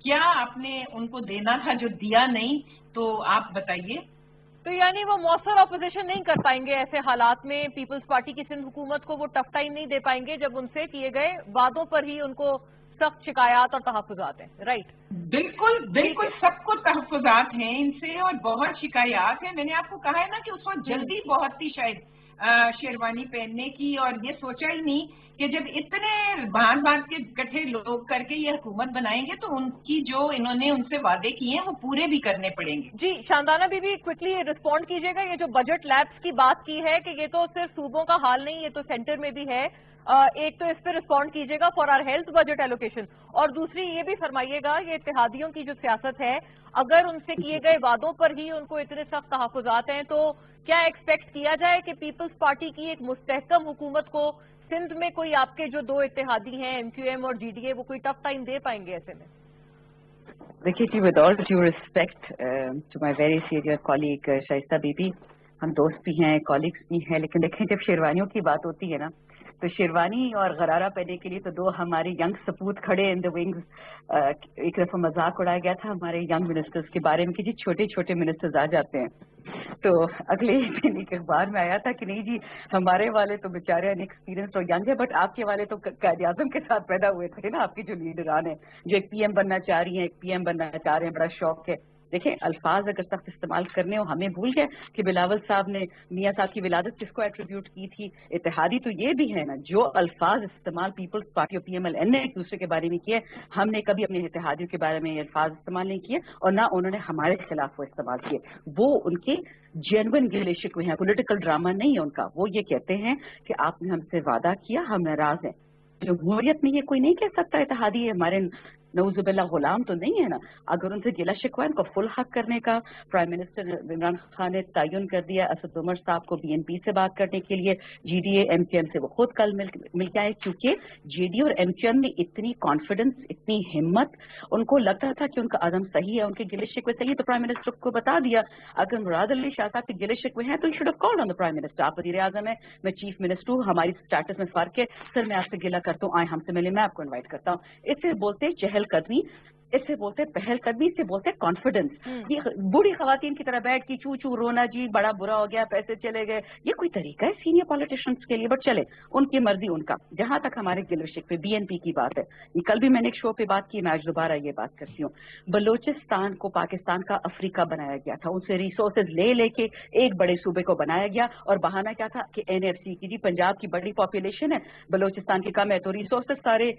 کیا آپ نے ان کو دینا تھا جو دیا نہیں, تو آپ بتائیے. تو یعنی وہ مؤثر اپوزیشن نہیں کر پائیں گے ایسے حالات میں, پیپلز پارٹی کی سندھ حکومت کو وہ ٹف ٹائم نہیں دے پائیں گے جب ان سے کیے گئے وعدوں پر ہی ان کو सख्त शिकायत और तहफ़्फ़ुज़ात हैं, राइट? बिल्कुल बिल्कुल, सबको तहफ़्फ़ुज़ात हैं इनसे और बहुत शिकायत है। मैंने आपको कहा है ना कि उस वक्त जल्दी बहुत थी शायद शेरवानी पहनने की, और ये सोचा ही नहीं कि जब इतने बांध के इकट्ठे लोग करके ये हुकूमत बनाएंगे तो उनकी जो इन्होंने उनसे वादे किए हैं वो पूरे भी करने पड़ेंगे। जी शांदाना बीबी, क्विकली रिस्पॉन्ड कीजिएगा। ये जो बजट लैप्स की बात की है कि ये तो सिर्फ सूबों का हाल नहीं, ये तो सेंटर में भी है, एक तो इस पर रिस्पॉन्ड कीजिएगा for our health budget allocation, और दूसरी ये भी फरमाइएगा ये इत्तेहादियों की जो सियासत है, अगर उनसे किए गए वादों पर ही उनको इतने सख्त तहफ़्फ़ुज़ात हैं तो क्या एक्सपेक्ट किया जाए कि पीपल्स पार्टी की एक मुस्तहकम हुकूमत को सिंध में कोई आपके जो दो इत्तेहादी हैं MQM और GDA वो कोई टफ टाइम दे पाएंगे ऐसे में? देखिए जी, with all due respect to my very senior colleague Shaista Bibi, हम दोस्त भी हैं, कॉलीग्स भी हैं, लेकिन देखें जब शेरवानियों की बात होती है ना, तो शेरवानी और गरारा पहनने के लिए तो दो हमारे यंग सपूत खड़े इन द विंग्स। एक दफा मजाक उड़ाया गया था हमारे यंग मिनिस्टर्स के बारे में कि जी छोटे छोटे मिनिस्टर्स आ जाते हैं, तो अगले दिन एक अखबार में आया था कि नहीं जी हमारे वाले तो बेचारे अनएक्सपीरियंस्ड और यंग है, बट आपके वाले तो कायदे आज़म के साथ पैदा हुए थे ना, आपकी जो लीडरान है जो एक PM बनना चाह रही हैं, एक PM बनना चाह रहे हैं, बड़ा शौक है। देखें अल्फाज अगर सख्त इस्तेमाल करने हो, हमें भूल गए कि बिलावल साहब ने मियाँ साहब की विलादत किसको एट्रीब्यूट की थी। इत्तेहादी तो ये भी है ना, जो अल्फाज इस्तेमाल पीपल्स पार्टी और PMLN ने एक दूसरे के बारे में किए, हमने कभी अपने इत्तेहादियों के बारे में ये अल्फाज इस्तेमाल नहीं किए और ना उन्होंने हमारे खिलाफ वो इस्तेमाल किए। वो उनके जेन्युइन गिले शिकवे हैं, पॉलिटिकल ड्रामा नहीं है उनका। वो ये कहते हैं कि आपने हमसे वादा किया, हम नाराज हैं। जमहूरियत में ये कोई नहीं कह सकता इत्तेहादी हमारे नऊजुबिल्लाह गुलाम तो नहीं है ना। अगर उनसे गिला शिकवा इनको फुल हक करने का प्राइम मिनिस्टर इमरान खान ने तयन कर दिया असद उमर साहब को BNP से बात करने के लिए, GDA MQM से वो खुद कल मिल के आए, क्योंकि GDA और MQM में इतनी कॉन्फिडेंस, इतनी हिम्मत, उनको लगता था कि उनका अज़म सही है, उनके गिले शिकवे सही है, तो प्राइम मिनिस्टर को बता दिया अगर मुराद अली शाह साहब के गिले शिकवे हैं तो you should have called on the prime minister. आप वज़ीर आज़म है, मैं चीफ मिनिस्टर हूँ, हमारी स्टेटस में फर्क है, सर मैं आपसे गिला करता हूँ, आए हमसे मिले, मैं आपको इन्वाइट करता हूँ। इससे बोलते चहलकदमी, इससे बोलते पहलकदमी, से बोलते कॉन्फिडेंस। ये बूढ़ी खवातीन की तरह बैठ की चू चू रोना, जी बड़ा बुरा हो गया, पैसे चले गए, ये कोई तरीका है सीनियर पॉलिटिशियंस के लिए? बट चले, उनकी मर्जी उनका। जहां तक हमारे गिले शिकवे BNP की बात है, ये कल भी मैंने एक शो पे बात की, मैं आज दोबारा ये बात करती हूँ। बलोचिस्तान को पाकिस्तान का अफ्रीका बनाया गया था, उनसे रिसोर्सेज ले लेके एक बड़े सूबे को बनाया गया, और बहाना क्या था कि NFC की, जी पंजाब की बड़ी पॉपुलेशन है, बलोचिस्तान की कम है, तो रिसोर्सेज सारे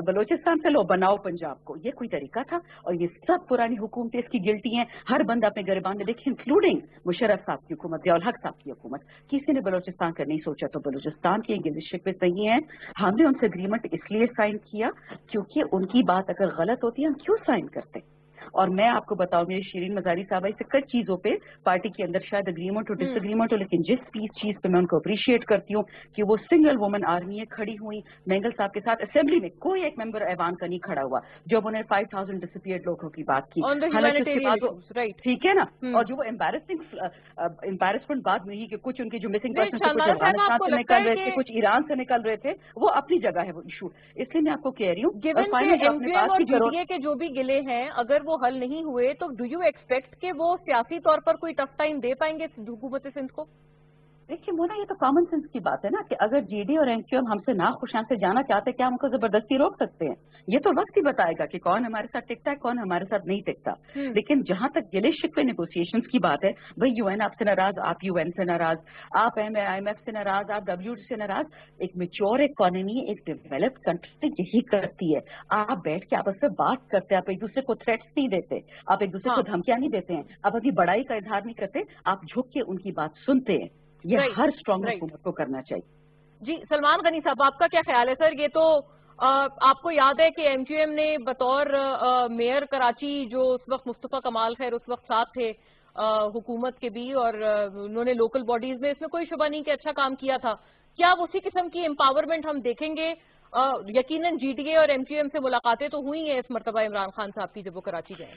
बलोचिस्तान से लो, बनाओ पंजाब को। ये कोई तरीका था? और ये सब पुरानी हुकूमतें इसकी गिल्टी हैं। हर बंदा अपने गिरबान में देखे, इंक्लूडिंग मुशर्रफ साहब की हुकूमत, ज़ियाउल हक साहब की हुकूमत, किसी ने बलोचिस्तान का नहीं सोचा। तो बलोचिस्तान के गिले शिकवे सही हैं, हमने उनसे एग्रीमेंट इसलिए साइन किया क्योंकि उनकी बात अगर गलत होती है हम क्यों साइन करते। और मैं आपको बताऊं, मेरी शीरीन मजारी साहब से कई चीजों पे पार्टी के अंदर शायद एग्रीमेंट हो, डिसएग्रीमेंट हो, लेकिन जिस चीज पे मैं उनको अप्रिशिएट करती हूँ कि वो सिंगल वुमन आर्मी है, खड़ी हुई मेंगल साहब के साथ असेंबली में, कोई एक मेंबर ऐवान का नहीं खड़ा हुआ जब उन्होंने 5000 डिसअपियर्ड लोगों की बात की, ठीक है ना। और जो वो एम्बैरसमेंट बात हुई कि कुछ उनके जो मिसिंग पर्सन थे, कुछ अफगानिस्तान से निकल रहे थे, कुछ ईरान से निकल रहे थे, वो अपनी जगह है वो इशू। इसलिए मैं आपको कह रही हूँ के जो भी गिले हैं अगर वो हल नहीं हुए तो डू यू एक्सपेक्ट कि वो सियासी तौर पर कोई टफ टाइम दे पाएंगे हुकूमत सिंध को? देखिए मोना, ये तो कॉमन सेंस की बात है ना कि अगर GDA और MQM हमसे ना खुशान से जाना चाहते, क्या हम उनको जबरदस्ती रोक सकते हैं? ये तो वक्त ही बताएगा कि कौन हमारे साथ टिकता है, कौन हमारे साथ नहीं टिकता। लेकिन जहां तक गिले शिकवे नेगोशिएशंस की बात है, भाई UN आपसे नाराज, आप UN से नाराज, आप IMF से नाराज, आप WTO से नाराज। एक मेच्योर इकोनॉमी, एक डेवलप्ड कंट्री यही करती है, आप बैठ के आपस में बात करते हैं, आप एक दूसरे को थ्रेट्स नहीं देते, आप एक दूसरे को धमकियां नहीं देते हैं, आप अपनी बड़ाई का इजहार नहीं करते, आप झुक के उनकी बात सुनते हैं। ये हर स्ट्रॉन्ग हुकूमत को करना चाहिए। जी सलमान गनी साहब, आपका क्या ख्याल है सर? ये तो आपको याद है कि MQM ने बतौर मेयर कराची, जो उस वक्त मुस्तफा कमाल खैर उस वक्त साथ थे हुकूमत के भी, और उन्होंने लोकल बॉडीज में, इसमें कोई शुबा नहीं कि अच्छा काम किया था। क्या उसी किस्म की एम्पावरमेंट हम देखेंगे? यकीनन GDA और MQM से मुलाकातें तो हुई हैं इस मरतबा इमरान खान साहब की जब वो कराची गए।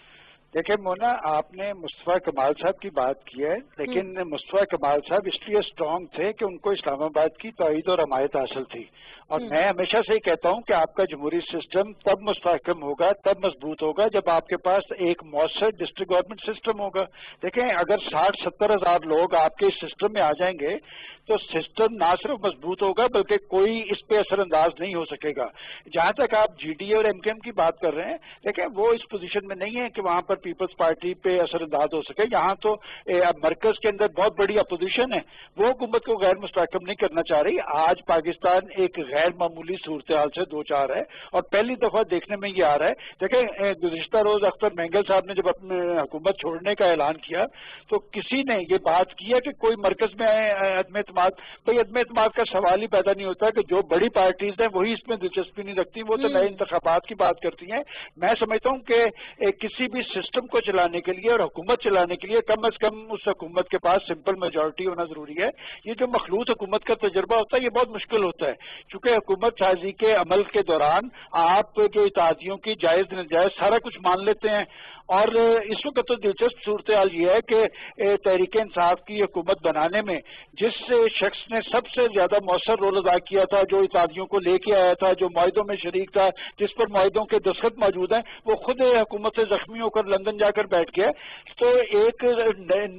देखिए मोना, आपने मुस्तफा कमाल साहब की बात की है, लेकिन मुस्तफा कमाल साहब इसलिए स्ट्रांग थे कि उनको इस्लामाबाद की तईद और हमायत हासिल थी। और मैं हमेशा से ही कहता हूं कि आपका जमहूरी सिस्टम तब मुस्तहकम होगा, तब मजबूत होगा जब आपके पास एक मौसर डिस्ट्रिक्ट गवर्नमेंट सिस्टम होगा। देखें, अगर 60-70 हज़ार लोग आपके इस सिस्टम में आ जाएंगे तो सिस्टम ना सिर्फ मजबूत होगा बल्कि कोई इस पे असरअंदाज नहीं हो सकेगा। जहां तक आप जीडीए और एमकेएम की बात कर रहे हैं, देखें वो इस पोजीशन में नहीं है कि वहां पर पीपल्स पार्टी पे असरअंदाज हो सके। यहाँ तो मरकज के अंदर बहुत बड़ी अपोजिशन है, वो हुकूमत को गैर मुस्तहकम नहीं करना चाह रही। आज पाकिस्तान एक गैर मामूली सूरत हाल से दो चार है और पहली दफा देखने में ये आ रहा है। देखें गुज़िश्ता रोज अख्तर मेंगल साहब ने जब अपने हुकूमत छोड़ने का ऐलान किया तो किसी ने ये बात की है कि कोई मरकज में अदम एतमाद, कोई अदम एतमाद का सवाल ही पैदा नहीं होता कि जो बड़ी पार्टीज हैं वही इसमें दिलचस्पी नहीं रखती, वो तो नए इंतखाबात की बात करती हैं। मैं समझता हूँ कि किसी भी सिस्टम को चलाने के लिए और हुकूमत चलाने के लिए कम अज कम उस हुकूमत के पास सिंपल मेजोरिटी होना जरूरी है। ये जो मखलूत हुकूमत का तजुर्बा होता है ये बहुत मुश्किल होता है, क्योंकि हुकूमत साजी के अमल के दौरान आप जो इतादियों की जायज नाजायज सारा कुछ मान लेते हैं। और इस वक्त तो दिलचस्प सूरत हाल ये है कि तहरीक इंसाफ की हुकूमत बनाने में जिस शख्स ने सबसे ज्यादा मौसर रोल अदा किया था, जो इतादियों को लेके आया था, जो मुआहिदों में शरीक था, जिस पर मुआहिदों के दस्तखत मौजूद हैं, वो खुद हुकूमत से जख्मी होकर लंदन जाकर बैठ गया। तो एक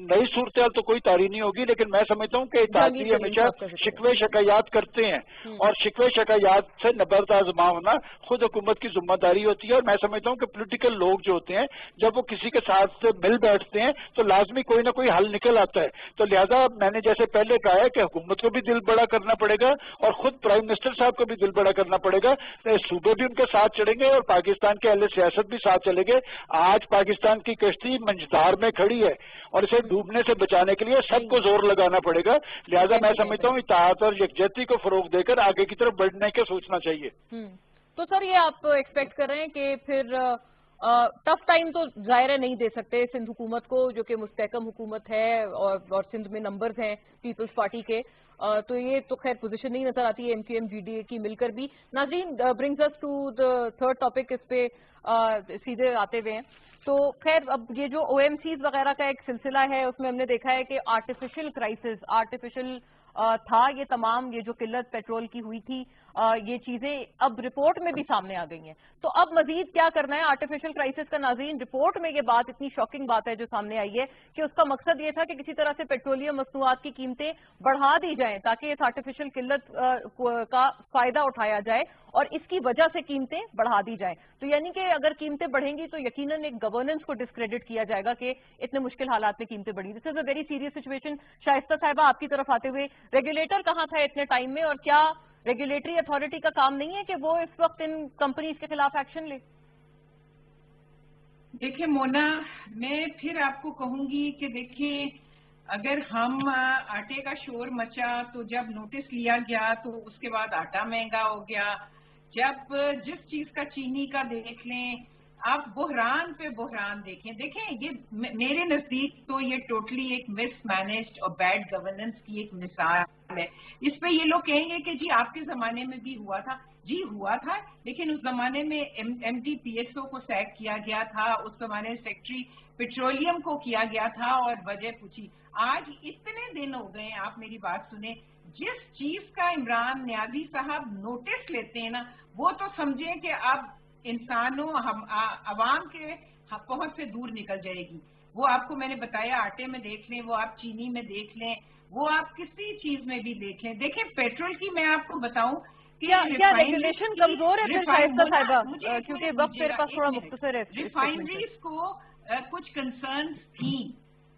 नई सूरत हाल तो कोई तारी नहीं होगी, लेकिन मैं समझता हूँ कि इतादी हमेशा शिकवे शिकायत करते हैं और शिकवे शिकायत से नबर्द आजमा होना खुद हुकूमत की जिम्मेदारी होती है। और मैं समझता हूँ कि पोलिटिकल लोग जो होते हैं जब वो किसी के साथ मिल बैठते हैं तो लाजमी कोई ना कोई हल निकल आता है। तो लिहाजा मैंने जैसे पहले कहा है कि हुकूमत को भी दिल बड़ा करना पड़ेगा और खुद प्राइम मिनिस्टर साहब को भी दिल बड़ा करना पड़ेगा। सूबे भी उनके साथ चलेंगे और पाकिस्तान के अहले सियासत भी साथ चलेंगे। आज पाकिस्तान की कश्ती मंझधार में खड़ी है और इसे डूबने से बचाने के लिए सबको जोर लगाना पड़ेगा। लिहाजा मैं समझता हूँ इत्तेहाद और यकजहती को फरोग देकर आगे की तरफ बढ़ने के सोचना चाहिए। तो सर ये आप एक्सपेक्ट कर रहे हैं कि फिर टफ टाइम तो जाहिर नहीं दे सकते सिंध हुकूमत को, जो कि मुस्तहकम हुकूमत है और सिंध में नंबर्स हैं पीपल्स पार्टी के, तो ये तो खैर पोजीशन नहीं नजर आती है एमक्यूएम जीडीए की मिलकर भी। नाज़रीन, brings us to the third topic, इस पे सीधे आते हुए हैं। तो खैर अब ये जो ओएमसीज वगैरह का एक सिलसिला है उसमें हमने देखा है कि आर्टिफिशियल क्राइसिस, आर्टिफिशियल था ये तमाम, ये जो किल्लत पेट्रोल की हुई थी, ये चीजें अब रिपोर्ट में भी सामने आ गई हैं। तो अब मजीद क्या करना है आर्टिफिशियल क्राइसिस का? नाज़रीन, रिपोर्ट में ये बात, इतनी शॉकिंग बात है जो सामने आई है कि उसका मकसद ये था कि किसी तरह से पेट्रोलियम मसनूआत की कीमतें बढ़ा दी जाएं ताकि इस आर्टिफिशियल किल्लत का फायदा उठाया जाए और इसकी वजह से कीमतें बढ़ा दी जाएं। तो यानी कि अगर कीमतें बढ़ेंगी तो यकीनन एक गवर्नेंस को डिस्क्रेडिट किया जाएगा कि इतने मुश्किल हालात में कीमतें बढ़ी। This is a very serious situation. Shaista साहिबा, आपकी तरफ आते हुए, रेगुलेटर कहाँ था इतने टाइम में और क्या रेगुलेटरी अथॉरिटी का काम नहीं है कि वो इस वक्त इन कंपनीज के खिलाफ एक्शन ले? देखिए मोना, मैं फिर आपको कहूंगी कि देखिए अगर हम आटे का शोर मचा तो जब नोटिस लिया गया तो उसके बाद आटा महंगा हो गया। जब जिस चीज का चीनी का देख लें, आप बहरान पे बहरान देखें ये मेरे नजदीक तो ये टोटली एक मिसमैनेज्ड और बैड गवर्नेंस की एक मिसाल है। इस पे ये लोग कहेंगे कि जी आपके जमाने में भी हुआ था। जी हुआ था, लेकिन उस जमाने में एमडी पीएसओ को सैक किया गया था, उस जमाने में सेक्रेटरी पेट्रोलियम को किया गया था और वजह पूछी। आज इतने दिन हो गए, आप मेरी बात सुने, जिस चीज का इमरान नियाजी साहब नोटिस लेते हैं ना, वो तो समझे कि अब इंसानों अवाम के पहुंच से दूर निकल जाएगी। वो आपको मैंने बताया, आटे में देख लें, वो आप चीनी में देख लें, वो आप किसी चीज में भी देख लें। देखें पेट्रोल की मैं आपको बताऊं कि क्या रेगुलेशन कमजोर है फिर शाइस्ता साहिबा, क्योंकि वक्त मेरे पास थोड़ा मुख्तसर है। रिफाइनरीज को कुछ कंसर्न्स थी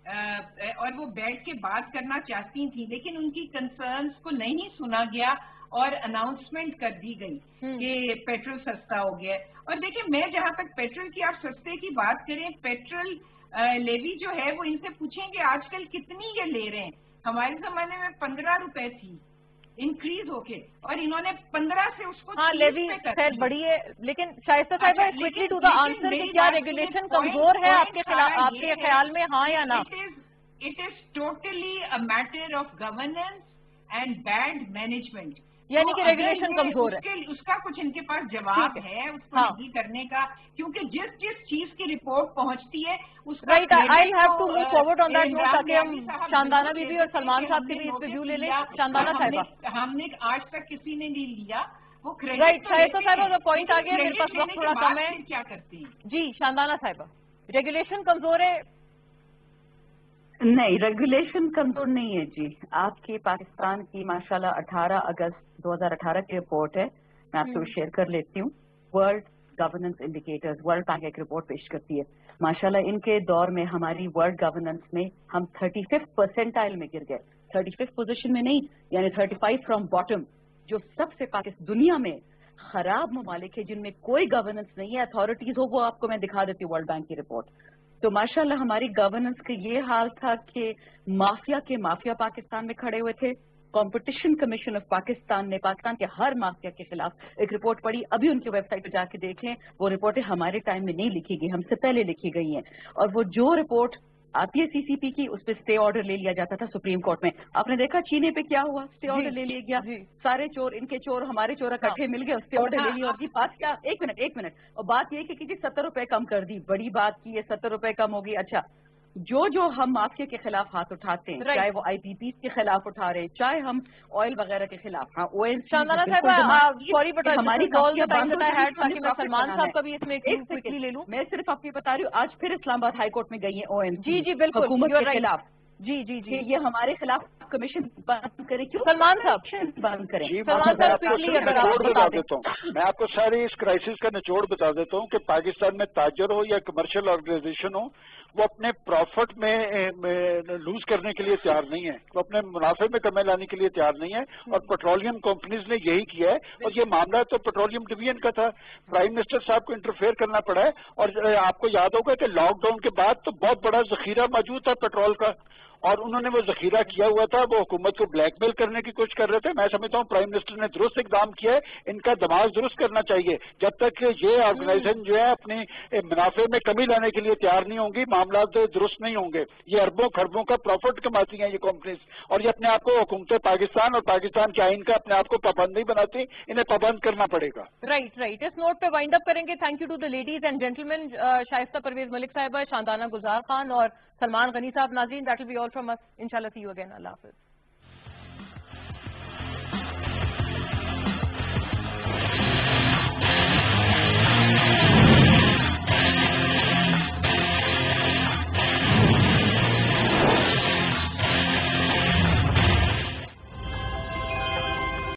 और वो बैठ के बात करना चाहती थी, लेकिन उनकी कंसर्न्स को नहीं सुना गया और अनाउंसमेंट कर दी गई कि पेट्रोल सस्ता हो गया। और देखिए, मैं जहां तक पेट्रोल की, आप सस्ते की बात करें, पेट्रोल लेवी जो है वो इनसे पूछेंगे आजकल कितनी ये ले रहे हैं। हमारे जमाने में 15 रुपए थी इंक्रीज होके, और इन्होंने 15 से उसको लेवी खैर बड़ी है। लेकिन शाइस्ता साहिबा, क्विकली टू द आंसर, क्या रेगुलेशन कमजोर है आपके ख्याल में, हाँ या ना? It is totally a matter of governance and bad management. यानी कि रेगुलेशन कमजोर है। उसका कुछ इनके पास जवाब है उसको नहीं करने का, क्योंकि जिस चीज की रिपोर्ट पहुंचती है उसका right. I have to move forward on that note ताकि हम शानदाना बीबी और सलमान साहब के भी इस रिव्यू ले लें। शानदाना साहिबा, हमने आज तक किसी ने नहीं लिया वो क्रेडिट। राइट शाइस्ता साहिबा, पॉइंट आ गया, मेरे पास वक्त थोड़ा कम है। क्या करती है जी शानदाना साहिबा, रेगुलेशन कमजोर है? نہیں، ریگولیشن کمزور نہیں ہے جی. آپ کی پاکستان کی ماشاءاللہ 18 اگست 2018 کی رپورٹ ہے، میں آپ کو شیئر کر لیتی ہوں. World governance indicators, world bank ایک رپورٹ پیش کرتی ہے. ماشاءاللہ ان کے دور میں ہماری ورلڈ گورننس میں ہم 35 پرسینٹائل میں گر گئے. 35 پوزیشن میں نہیں، یعنی 35 فرام باٹم. جو سب سے دنیا میں خراب ممالک ہے جن میں کوئی گورننس نہیں ہے، اتھارٹیز ہو، وہ آپ کو میں دکھا دیتی ہوں ورلڈ بینک کی رپورٹ. تو ماشاءاللہ ہماری گورننس کا یہ حال تھا کہ مافیا پاکستان میں کھڑے ہوئے تھے. کمپٹیشن کمیشن آف پاکستان نے پاکستان کے ہر مافیا کے خلاف ایک رپورٹ پڑھی. ابھی ان کی ویب سائٹ پہ جا کے دیکھ لیں، وہ رپورٹیں ہمارے ٹائم میں نہیں لکھی گئی، ہم سے پہلے لکھی گئی ہیں. اور وہ جو رپورٹ آتی ہے سی سی پی کی، اس پہ اسٹے آرڈر لے لیا جاتا تھا سپریم کورٹ میں. آپ نے دیکھا چینے پہ کیا ہوا، اسٹے آرڈر لے لیا گیا. سارے چور، ان کے چور ہمارے چور اکٹھے مل گئے، اسٹے آرڈر لے لیا. اور جی بات کیا، ایک منٹ، اور بات یہ کہ جی 70 روپے کم کر دی. بڑی بات کی ہے، 70 روپے کم ہوگی. اچھا، جو ہم مافیا کے خلاف ہاتھ اٹھاتے ہیں، چاہے وہ آئی پی پی کے خلاف اٹھا رہے ہیں، چاہے ہم آئل وغیرہ کے خلاف، ہاں او این سی ہماری سلمان صاحب کا بھی اس میں لے لوں. میں صرف آپ کو بتا رہی ہوں، آج پھر اسلام آباد ہائی کورٹ میں گئی ہے او این سی جی بالکل حکومت کے خلاف. جی یہ ہمارے خلاف کمیشن بند کرے. کیوں سلمان صاحب بند کریں؟ میں آپ کو ساری اس کرائسس کا نچوڑ بتا دیتا ہوں کہ پاکستان میں تاجر ہو یا کمرشل آرگنائزیشن ہو، وہ اپنے پروفٹ میں لوز کرنے کے لیے تیار نہیں ہے، وہ اپنے منافع میں کمی لانے کے لیے تیار نہیں ہے. اور پیٹرولیم کمپنیز نے یہی کیا ہے. اور یہ معاملہ تو پیٹرولیم ڈویژن کا تھا، پرائم منسٹر صاحب کو انٹرفیئر کرنا پڑا ہے. اور آپ کو یاد ہوگا کہ لاک ڈاؤن کے بعد تو بہت بڑا ذخیرہ موجود تھا پیٹرول کا، اور انہوں نے وہ ذخیرہ کیا ہوا تھا، وہ حکومت کو بلیک میل کرنے کی کوشش کر رہے تھے. میں سمجھتا ہوں پرائم منسٹر نے درست اقدام کیا ہے. ان کا دماغ درست کرنا چاہیے. جب تک یہ آرگنائزیشن جو ہے اپنی منافع میں کمی لانے کے لیے تیار نہیں ہوں گی، معاملات درست نہیں ہوں گے. یہ اربوں خربوں کا پروفٹ کماتی ہیں یہ کمپنیز، اور یہ اپنے آپ کو حکومت پاکستان اور پاکستان کے آئین کا اپنے آپ کو پابند نہیں بناتی. انہیں پابند کرنا پڑے گا. رائٹ. اس نوٹ پہ وائنڈ اپ کریں گے. Thank you to the ladies and gentlemen, Shaista Parvez Malik sahiba, Shandana Gulzar Khan اور سلمان غنی صاحب. ناظرین، that will be all from us. انشاءاللہ سی یو اگین. اللہ حافظ.